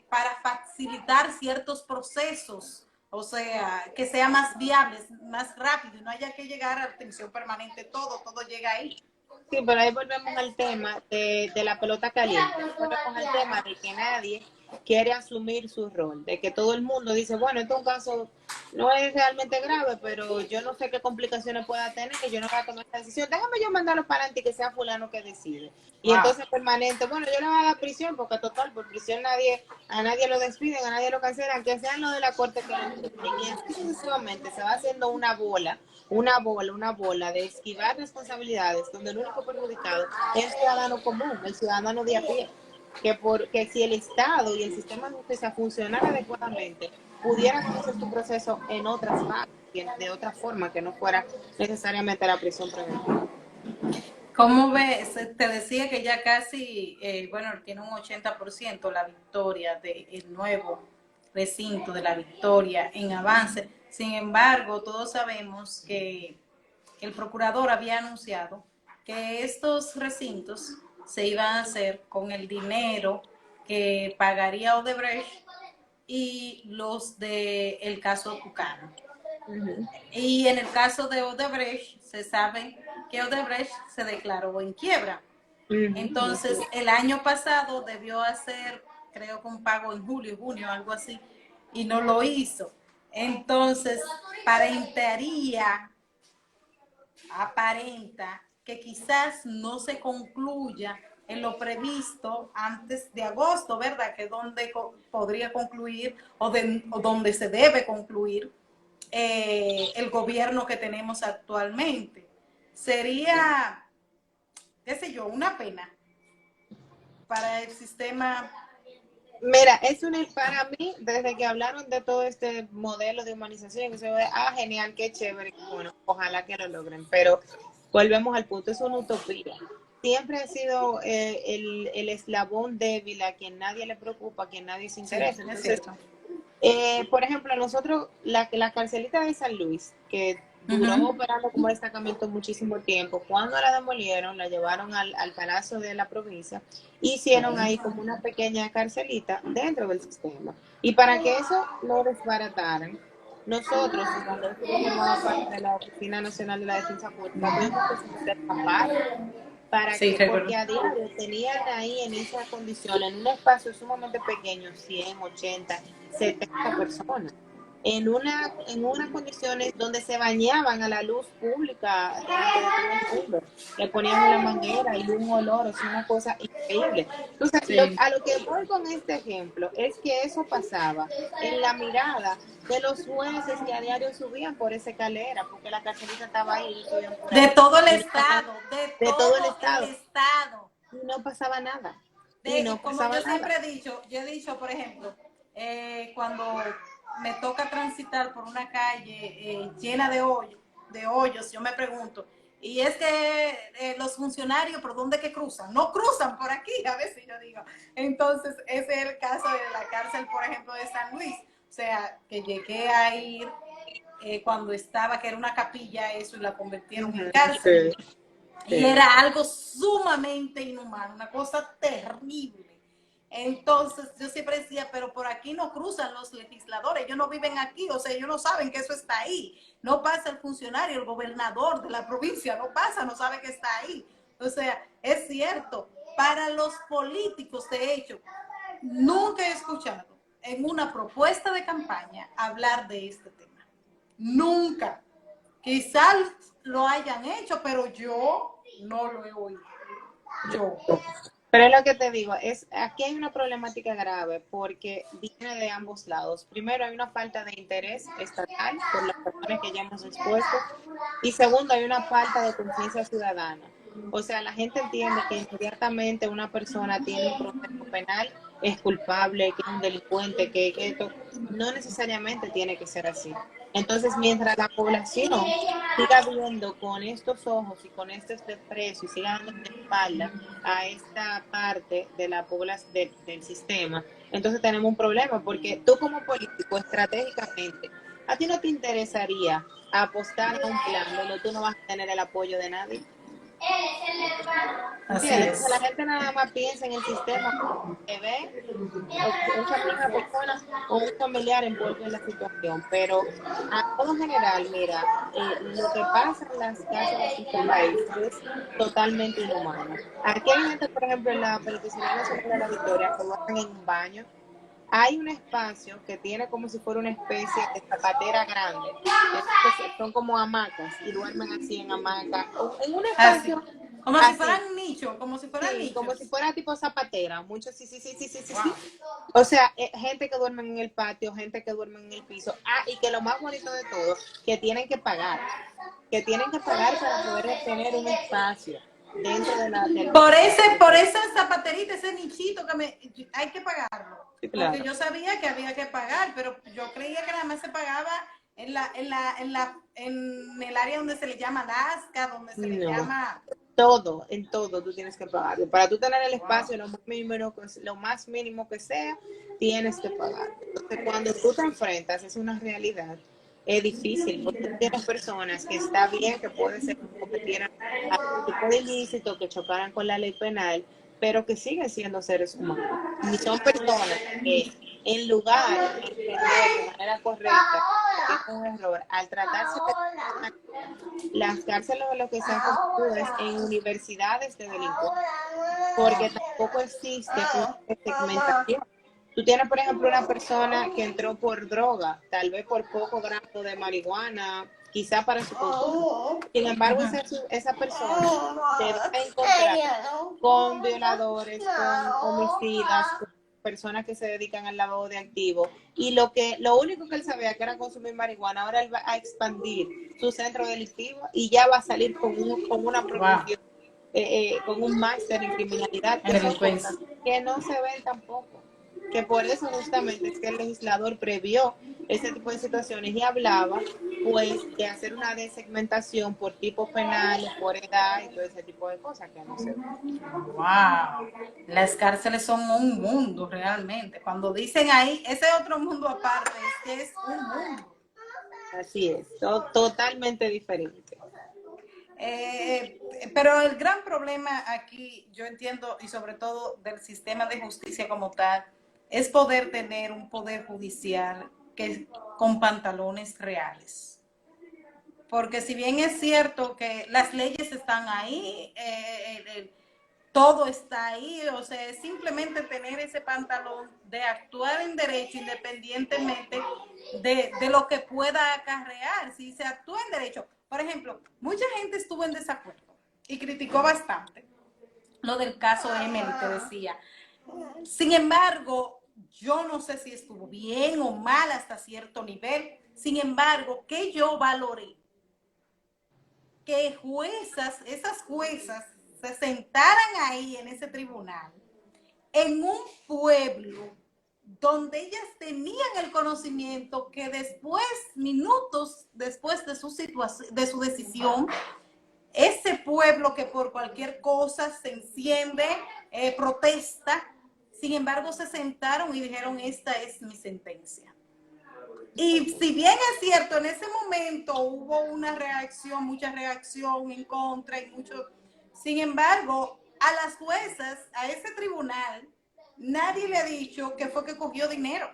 para facilitar ciertos procesos, o sea, que sea más viable, más rápido, y no haya que llegar a atención permanente, todo llega ahí. Sí, pero ahí volvemos al tema de la pelota caliente. Ahí volvemos al tema de que nadie quiere asumir su rol, de que todo el mundo dice, bueno, esto es un caso, no es realmente grave, pero yo no sé qué complicaciones pueda tener, que yo no voy a tomar esta decisión. Déjame yo mandarlo para adelante y que sea fulano que decide. Y Wow. entonces permanente, bueno, yo le voy a dar prisión, porque total, por prisión a nadie lo despiden, a nadie lo cancelan, que sean los de la corte que lo entienden. Y así sucesivamente se va haciendo una bola de esquivar responsabilidades, donde el único perjudicado es el ciudadano común, el ciudadano de a pie. Que si el Estado y el sistema de justicia funcionara adecuadamente, pudiera conocer su proceso en otras fases, de otra forma, que no fuera necesariamente la prisión preventiva. ¿Cómo ves? Te decía que ya casi, bueno, tiene un 80% la victoria del nuevo recinto de la Victoria en avance. Sin embargo, todos sabemos que el procurador había anunciado que estos recintos se iban a hacer con el dinero que pagaría Odebrecht y los del caso Tucano. Uh-huh. Y en el caso de Odebrecht, se sabe que Odebrecht se declaró en quiebra. Uh-huh. Entonces, el año pasado debió hacer, creo que un pago en julio, junio, algo así, y no lo hizo. Entonces, aparenta que quizás no se concluya en lo previsto antes de agosto, ¿verdad? Que es donde podría concluir o donde se debe concluir el gobierno que tenemos actualmente. Sería, qué sé yo, una pena para el sistema? Mira, para mí, desde que hablaron de todo este modelo de humanización, que se ve, genial, qué chévere, bueno, ojalá que lo logren, pero volvemos al punto, es una utopía. Siempre ha sido el eslabón débil a quien nadie le preocupa, a quien nadie se Sí, interesa. es Entonces, cierto. por ejemplo, nosotros, la carcelita de San Luis, que duró operando como destacamento muchísimo tiempo, cuando la demolieron, la llevaron al Palacio de la Provincia, hicieron ahí como una pequeña carcelita dentro del sistema. Y para que eso lo desbarataran, nosotros, cuando yo formaba parte de la Oficina Nacional de la Defensa Pública, tuvimos que someter a paro para Sí, que, recuerdo. porque a diario tenían ahí en esa condición, en un espacio sumamente pequeño, 100, 80, 70 personas, en unas condiciones donde se bañaban a la luz pública delante de todo el mundo, le ponían una manguera y un olor, o sea, una cosa increíble. Entonces, Sí. a lo que voy con este ejemplo es que eso pasaba en la mirada de los jueces que a diario subían por esa escalera, porque la carcelita estaba ahí y subían por De ahí. todo el Y no pasaba, estado, de de todo el todo el estado, estado. y no pasaba nada, y De, no como pasaba yo nada. siempre he dicho, por ejemplo, cuando me toca transitar por una calle llena de hoyos, yo me pregunto, y es que los funcionarios, ¿por dónde que cruzan? No cruzan por aquí, a veces yo digo. Entonces, ese es el caso de la cárcel, por ejemplo, de San Luis. O sea, que llegué a ir cuando estaba, que era una capilla, eso, y la convirtieron en cárcel. Sí, Y sí. era algo sumamente inhumano, una cosa terrible. Entonces yo siempre decía, pero por aquí no cruzan los legisladores, ellos no viven aquí, o sea, ellos no saben que eso está ahí. No pasa el funcionario, el gobernador de la provincia, no pasa, no sabe que está ahí. O sea, es cierto, para los políticos, de hecho, nunca he escuchado en una propuesta de campaña hablar de este tema. Nunca. Quizás lo hayan hecho, pero yo no lo he oído. Yo. Pero es lo que te digo, aquí hay una problemática grave porque viene de ambos lados. Primero, hay una falta de interés estatal por las razones que ya hemos expuesto. Y segundo, hay una falta de conciencia ciudadana. O sea, la gente entiende que inmediatamente una persona tiene un proceso penal, es culpable, que es un delincuente, que esto no necesariamente tiene que ser así. Entonces, mientras la población siga viendo con estos ojos y con este desprecio y siga dando la espalda a esta parte de la población del sistema, entonces tenemos un problema porque tú como político estratégicamente, a ti no te interesaría apostar a un plan donde tú no vas a tener el apoyo de nadie. Así ¿Entiendes? es. Entonces la gente nada más piensa en el sistema que ve esa misma persona o un familiar envuelto en la situación, pero a todo general, mira, lo que pasa en las cárceles en este país es totalmente inhumano. Aquí hay gente, por ejemplo, en la Penitenciaría Nacional de la Victoria, que lo hacen en un baño. Hay un espacio que tiene como si fuera una especie de zapatera grande. Entonces, son como hamacas y duermen así en hamacas, en un Así. espacio Como si así. fueran nichos, como si fueran Sí, como nichos. si fuera tipo zapatera, muchos sí, sí, sí, sí, sí, sí, Wow. sí. O sea, gente que duerme en el patio, gente que duerme en el piso. Y que lo más bonito de todo, que tienen que pagar para poder tener un espacio dentro de del Por esa zapaterita, ese nichito hay que pagarlo. sí, Porque claro. yo sabía que había que pagar, pero yo creía que nada más se pagaba en el área donde se le llama Nazca, donde se le No, llama. en todo tú tienes que pagar. Para tú tener el espacio, lo más mínimo que sea, tienes que pagar. Entonces, cuando tú te enfrentas, es una realidad, es difícil, porque tú tienes personas que está bien, que puede ser que cometieran algún tipo de ilícito, que chocaran con la ley penal, pero que siguen siendo seres humanos. Y son personas que en lugar de entender de manera correcta que es un error, al tratarse de las cárceles lo que se han convertido es en universidades de delincuencia, porque tampoco existe una segmentación. Tú tienes, por ejemplo, una persona que entró por droga, tal vez por poco grado de marihuana, quizá para su consumo. Sin embargo, esa persona se debe encontrar con violadores, con homicidas, con personas que se dedican al lavado de activos. Y lo único que él sabía que era consumir marihuana, ahora él va a expandir su centro delictivo y ya va a salir con una Wow. progresión con un máster en criminalidad, En que son delincuencia. cosas que no se ven tampoco. Que por eso justamente es que el legislador previó ese tipo de situaciones y hablaba pues de hacer una desegmentación por tipos penales, por edad y todo ese tipo de cosas que no se ven. Wow, las cárceles son un mundo realmente. Cuando dicen ahí, ese otro mundo aparte, es que es un mundo. Así es, totalmente diferente. Eh, pero el gran problema aquí, yo entiendo, y sobre todo del sistema de justicia como tal, es poder tener un poder judicial que con pantalones reales. Porque si bien es cierto que las leyes están ahí, todo está ahí, o sea, es simplemente tener ese pantalón de actuar en derecho independientemente de lo que pueda acarrear. Si se actúa en derecho, por ejemplo, mucha gente estuvo en desacuerdo y criticó bastante lo del caso Emily que decía. Sin embargo, yo no sé si estuvo bien o mal hasta cierto nivel. Sin embargo, que yo valoré que esas juezas se sentaran ahí en ese tribunal, en un pueblo donde ellas tenían el conocimiento que después, minutos después de su situación, de su decisión, ese pueblo que por cualquier cosa se enciende, protesta, sin embargo se sentaron y dijeron, esta es mi sentencia. Y si bien es cierto, en ese momento hubo una reacción, mucha reacción en contra y mucho, sin embargo, a las juezas, a ese tribunal, nadie le ha dicho que fue que cogió dinero.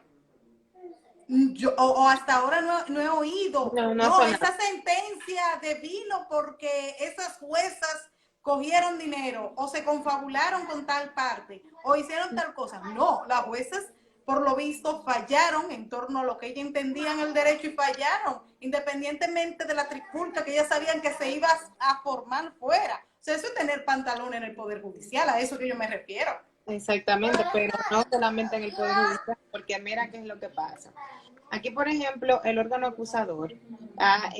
O hasta ahora no he oído, No, no no, son esa nada. sentencia devino porque esas juezas cogieron dinero o se confabularon con tal parte o hicieron tal cosa. No, las juezas por lo visto fallaron en torno a lo que ellas entendían el derecho y fallaron, independientemente de la trifulca que ellas sabían que se iba a formar fuera. O sea, eso es tener pantalón en el Poder Judicial, a eso que yo me refiero. Exactamente, pero no solamente en el Poder Judicial, porque mira qué es lo que pasa. Aquí, por ejemplo, el órgano acusador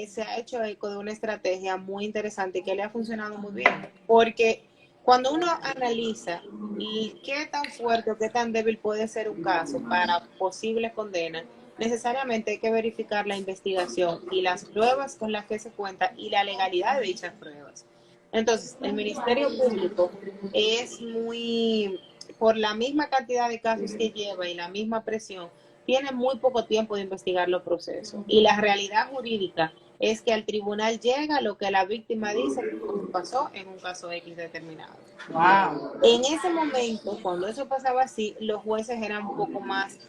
se ha hecho eco de una estrategia muy interesante y que le ha funcionado muy bien, porque cuando uno analiza y qué tan fuerte o qué tan débil puede ser un caso para posible condena, necesariamente hay que verificar la investigación y las pruebas con las que se cuenta y la legalidad de dichas pruebas. Entonces, el Ministerio Público es muy, por la misma cantidad de casos que lleva y la misma presión, tiene muy poco tiempo de investigar los procesos. Y la realidad jurídica es que al tribunal llega lo que la víctima dice que pasó en un caso X determinado. Wow. En ese momento, cuando eso pasaba así, los jueces eran un poco más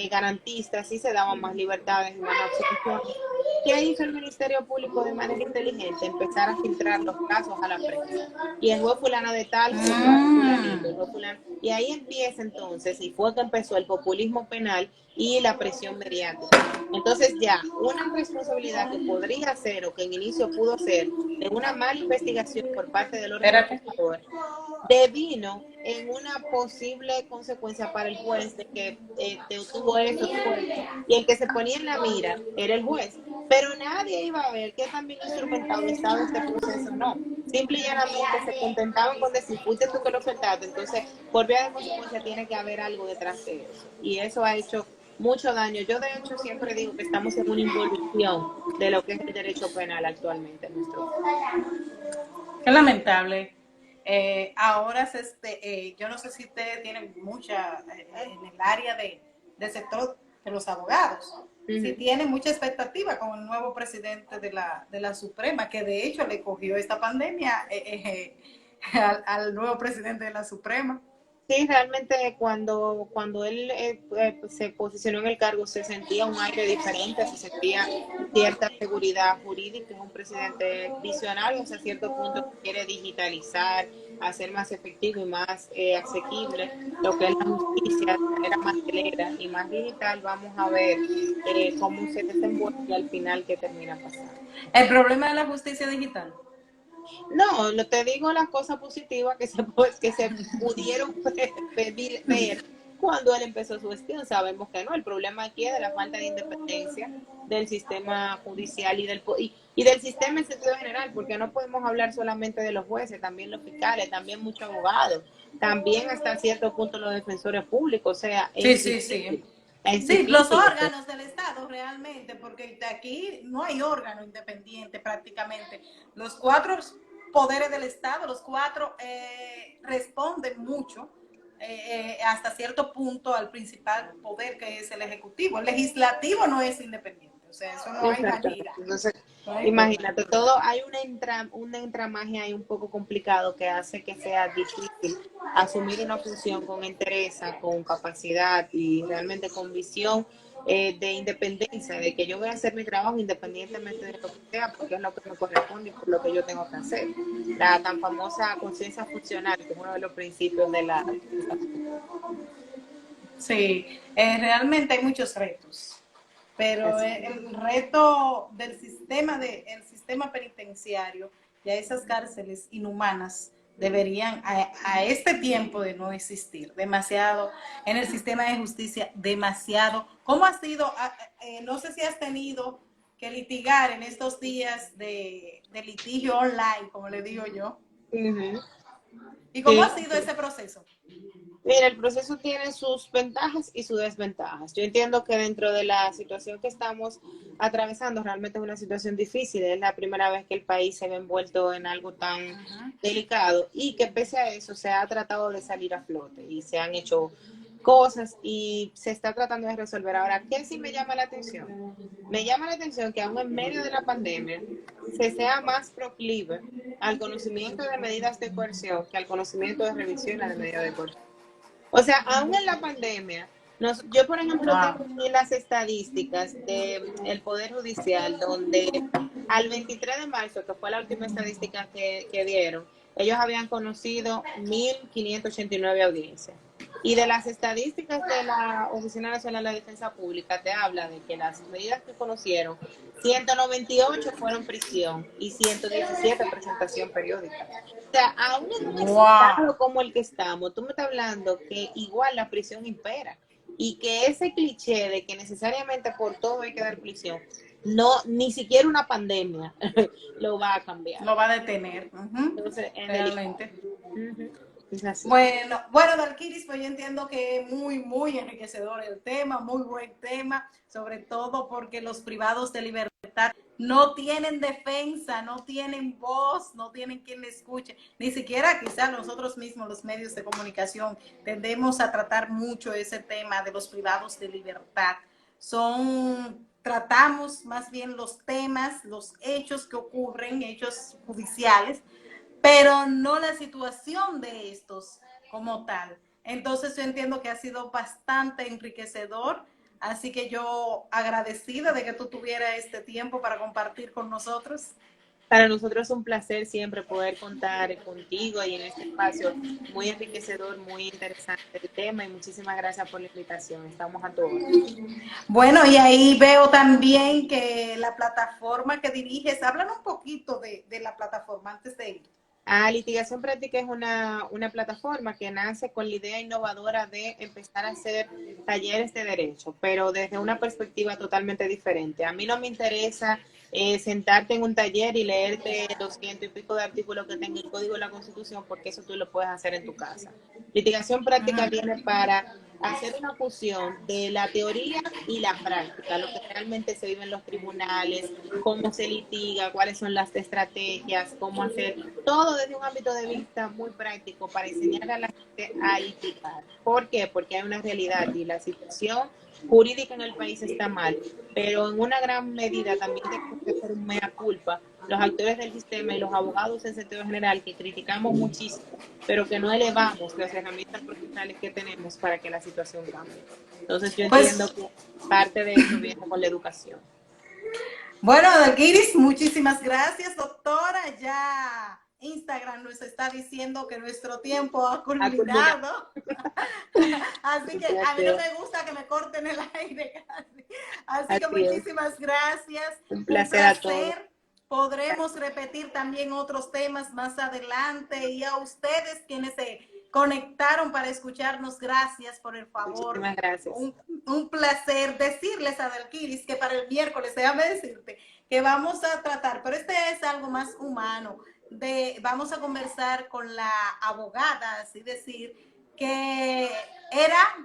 garantistas y se daban más libertades y más absoluciones. ¿Qué hizo el Ministerio Público de manera inteligente? Empezar a filtrar los casos a la prensa. Y el juez fulana de tal juzgó a fulanito, el juez fulano. Y ahí empieza entonces, y fue que empezó el populismo penal y la presión mediática. Entonces ya, una responsabilidad que podría ser o que en inicio pudo ser de una mala investigación por parte del órgano acusador, devino en una posible consecuencia para el juez de que tuvo esto, tuvo esto, y el que se ponía en la mira era el juez, pero nadie iba a ver qué tan bien instrumentado estaba este proceso, no, simple y llanamente se contentaban con decir, fuiste tú que lo soltaste, entonces por vía de consecuencia tiene que haber algo detrás de eso, y eso ha hecho mucho daño. Yo de hecho siempre digo que estamos en una involución de lo que es el derecho penal actualmente en nuestro país. Qué lamentable. Ahora, yo no sé si ustedes tienen mucha, en el área del sector de los abogados, si tienen mucha expectativa con el nuevo presidente de la Suprema, que de hecho le cogió esta pandemia al nuevo presidente de la Suprema. Sí, realmente cuando él se posicionó en el cargo se sentía un aire diferente, se sentía cierta seguridad jurídica, es un presidente visionario hasta cierto punto que quiere digitalizar, hacer más efectivo y más asequible lo que es la justicia de manera más celera y más digital. Vamos a ver cómo se desenvuelve y al final qué termina pasando. El problema de la justicia digital. No, te digo las cosas positivas que se pudieron ver cuando él empezó su gestión. Sabemos que no, el problema aquí es de la falta de independencia del sistema judicial y del sistema en sentido general, porque no podemos hablar solamente de los jueces, también los fiscales, también muchos abogados, también hasta cierto punto los defensores públicos, o sea, Sí, es sí, difícil. sí. Es Sí, los difícil esto. órganos del Estado realmente, porque aquí no hay órgano independiente prácticamente. Los cuatro poderes del Estado, los cuatro responden mucho hasta cierto punto al principal poder que es el Ejecutivo. El Legislativo no es independiente, o sea, eso no hay Exactamente. manera. Entonces, No hay forma. imagínate, todo hay una entramaje ahí un poco complicado que hace que sea difícil asumir una función con entereza, con capacidad y realmente con visión de independencia, de que yo voy a hacer mi trabajo independientemente de lo que sea, porque es lo que me corresponde y por lo que yo tengo que hacer. La tan famosa conciencia funcional, que es uno de los principios de la... Sí, realmente hay muchos retos, pero Así. el reto el sistema penitenciario y a esas cárceles inhumanas deberían a este tiempo de no existir. Demasiado en el sistema de justicia, demasiado. ¿Cómo ha sido? No sé si has tenido que litigar en estos días de litigio online, como le digo yo. Ujú. ¿Y cómo Sí, ha sido sí. ese proceso? Mira, el proceso tiene sus ventajas y sus desventajas. Yo entiendo que dentro de la situación que estamos atravesando, realmente es una situación difícil. Es la primera vez que el país se ve envuelto en algo tan delicado y que pese a eso se ha tratado de salir a flote y se han hecho cosas y se está tratando de resolver. Ahora, ¿qué sí me llama la atención? Me llama la atención que aún en medio de la pandemia se sea más proclive al conocimiento de medidas de coerción que al conocimiento de revisiones de medidas de coerción. O sea, aún en la pandemia, yo por ejemplo tengo Wow. aquí las estadísticas del Poder Judicial, donde al 23 de marzo, que fue la última estadística que dieron, ellos habían conocido 1.589 audiencias. Y de las estadísticas de la Oficina Nacional de Defensa Pública, te habla de que las medidas que conocieron, 198 fueron prisión y 117 presentación periódica. O sea, aún en un estado Wow. como el que estamos, tú me estás hablando que igual la prisión impera y que ese cliché de que necesariamente por todo hay que dar prisión, no, ni siquiera una pandemia lo va a cambiar. Lo va a detener. Entonces, es delicado. Realmente. Uh-huh. Es así. Bueno, Dalquiris, pues yo entiendo que es muy enriquecedor el tema, muy buen tema, sobre todo porque los privados de libertad no tienen defensa, no tienen voz, no tienen quien le escuche, ni siquiera quizás nosotros mismos, los medios de comunicación, tendemos a tratar mucho ese tema de los privados de libertad. Tratamos más bien los temas, los hechos que ocurren, hechos judiciales, pero no la situación de estos como tal. Entonces yo entiendo que ha sido bastante enriquecedor, así que yo agradecida de que tú tuvieras este tiempo para compartir con nosotros. Para nosotros es un placer siempre poder contar contigo y en este espacio muy enriquecedor, muy interesante el tema y muchísimas gracias por la invitación. Estamos a todos. Bueno, y ahí veo también que la plataforma que diriges, hablan un poquito de la plataforma antes de ir. Litigación Práctica es una plataforma que nace con la idea innovadora de empezar a hacer talleres de derecho, pero desde una perspectiva totalmente diferente. A mí no me interesa sentarte en un taller y leerte 200 y pico de artículos que tenga el Código de la Constitución, porque eso tú lo puedes hacer en tu casa. Litigación Práctica viene para hacer una fusión de la teoría y la práctica, lo que realmente se vive en los tribunales, cómo se litiga, cuáles son las estrategias, cómo hacer todo desde un ámbito de vista muy práctico para enseñar a la gente a litigar. ¿Por qué? Porque hay una realidad y la situación jurídica en el país está mal, pero en una gran medida también tenemos que hacer un mea culpa los actores del sistema y los abogados en sentido general que criticamos muchísimo, pero que no elevamos las herramientas profesionales que tenemos para que la situación cambie. Entonces yo entiendo Pues que parte de eso viene con la educación. bueno, Dalguiris, muchísimas gracias, doctora. Ya Instagram nos está diciendo que nuestro tiempo ha A culminar. culminado. Así que a mí no Gracias. me gusta que me corten el aire casi. Así que Así es. muchísimas gracias. Un Un placer a todos. placer. Podremos repetir también otros temas más adelante y a ustedes quienes se conectaron para escucharnos. Gracias por el favor. Muchísimas gracias. Un placer decirles a Dalquiris que para el miércoles, déjame decirte, que vamos a tratar, pero este es algo más humano. Vamos a conversar con la abogada, así decir, que era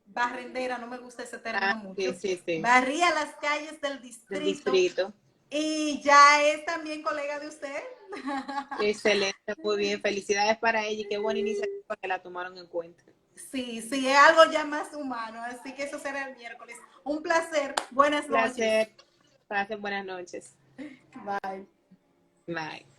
barrendera, no me gusta ese término mucho, sí. barría las calles del distrito. Y ya es también colega de usted. Excelente, muy bien. Felicidades para ella y qué buena iniciativa que la tomaron en cuenta. Sí, es algo ya más humano, así que eso será el miércoles. Un placer, buenas noches. Pasen buenas noches. Bye. Bye.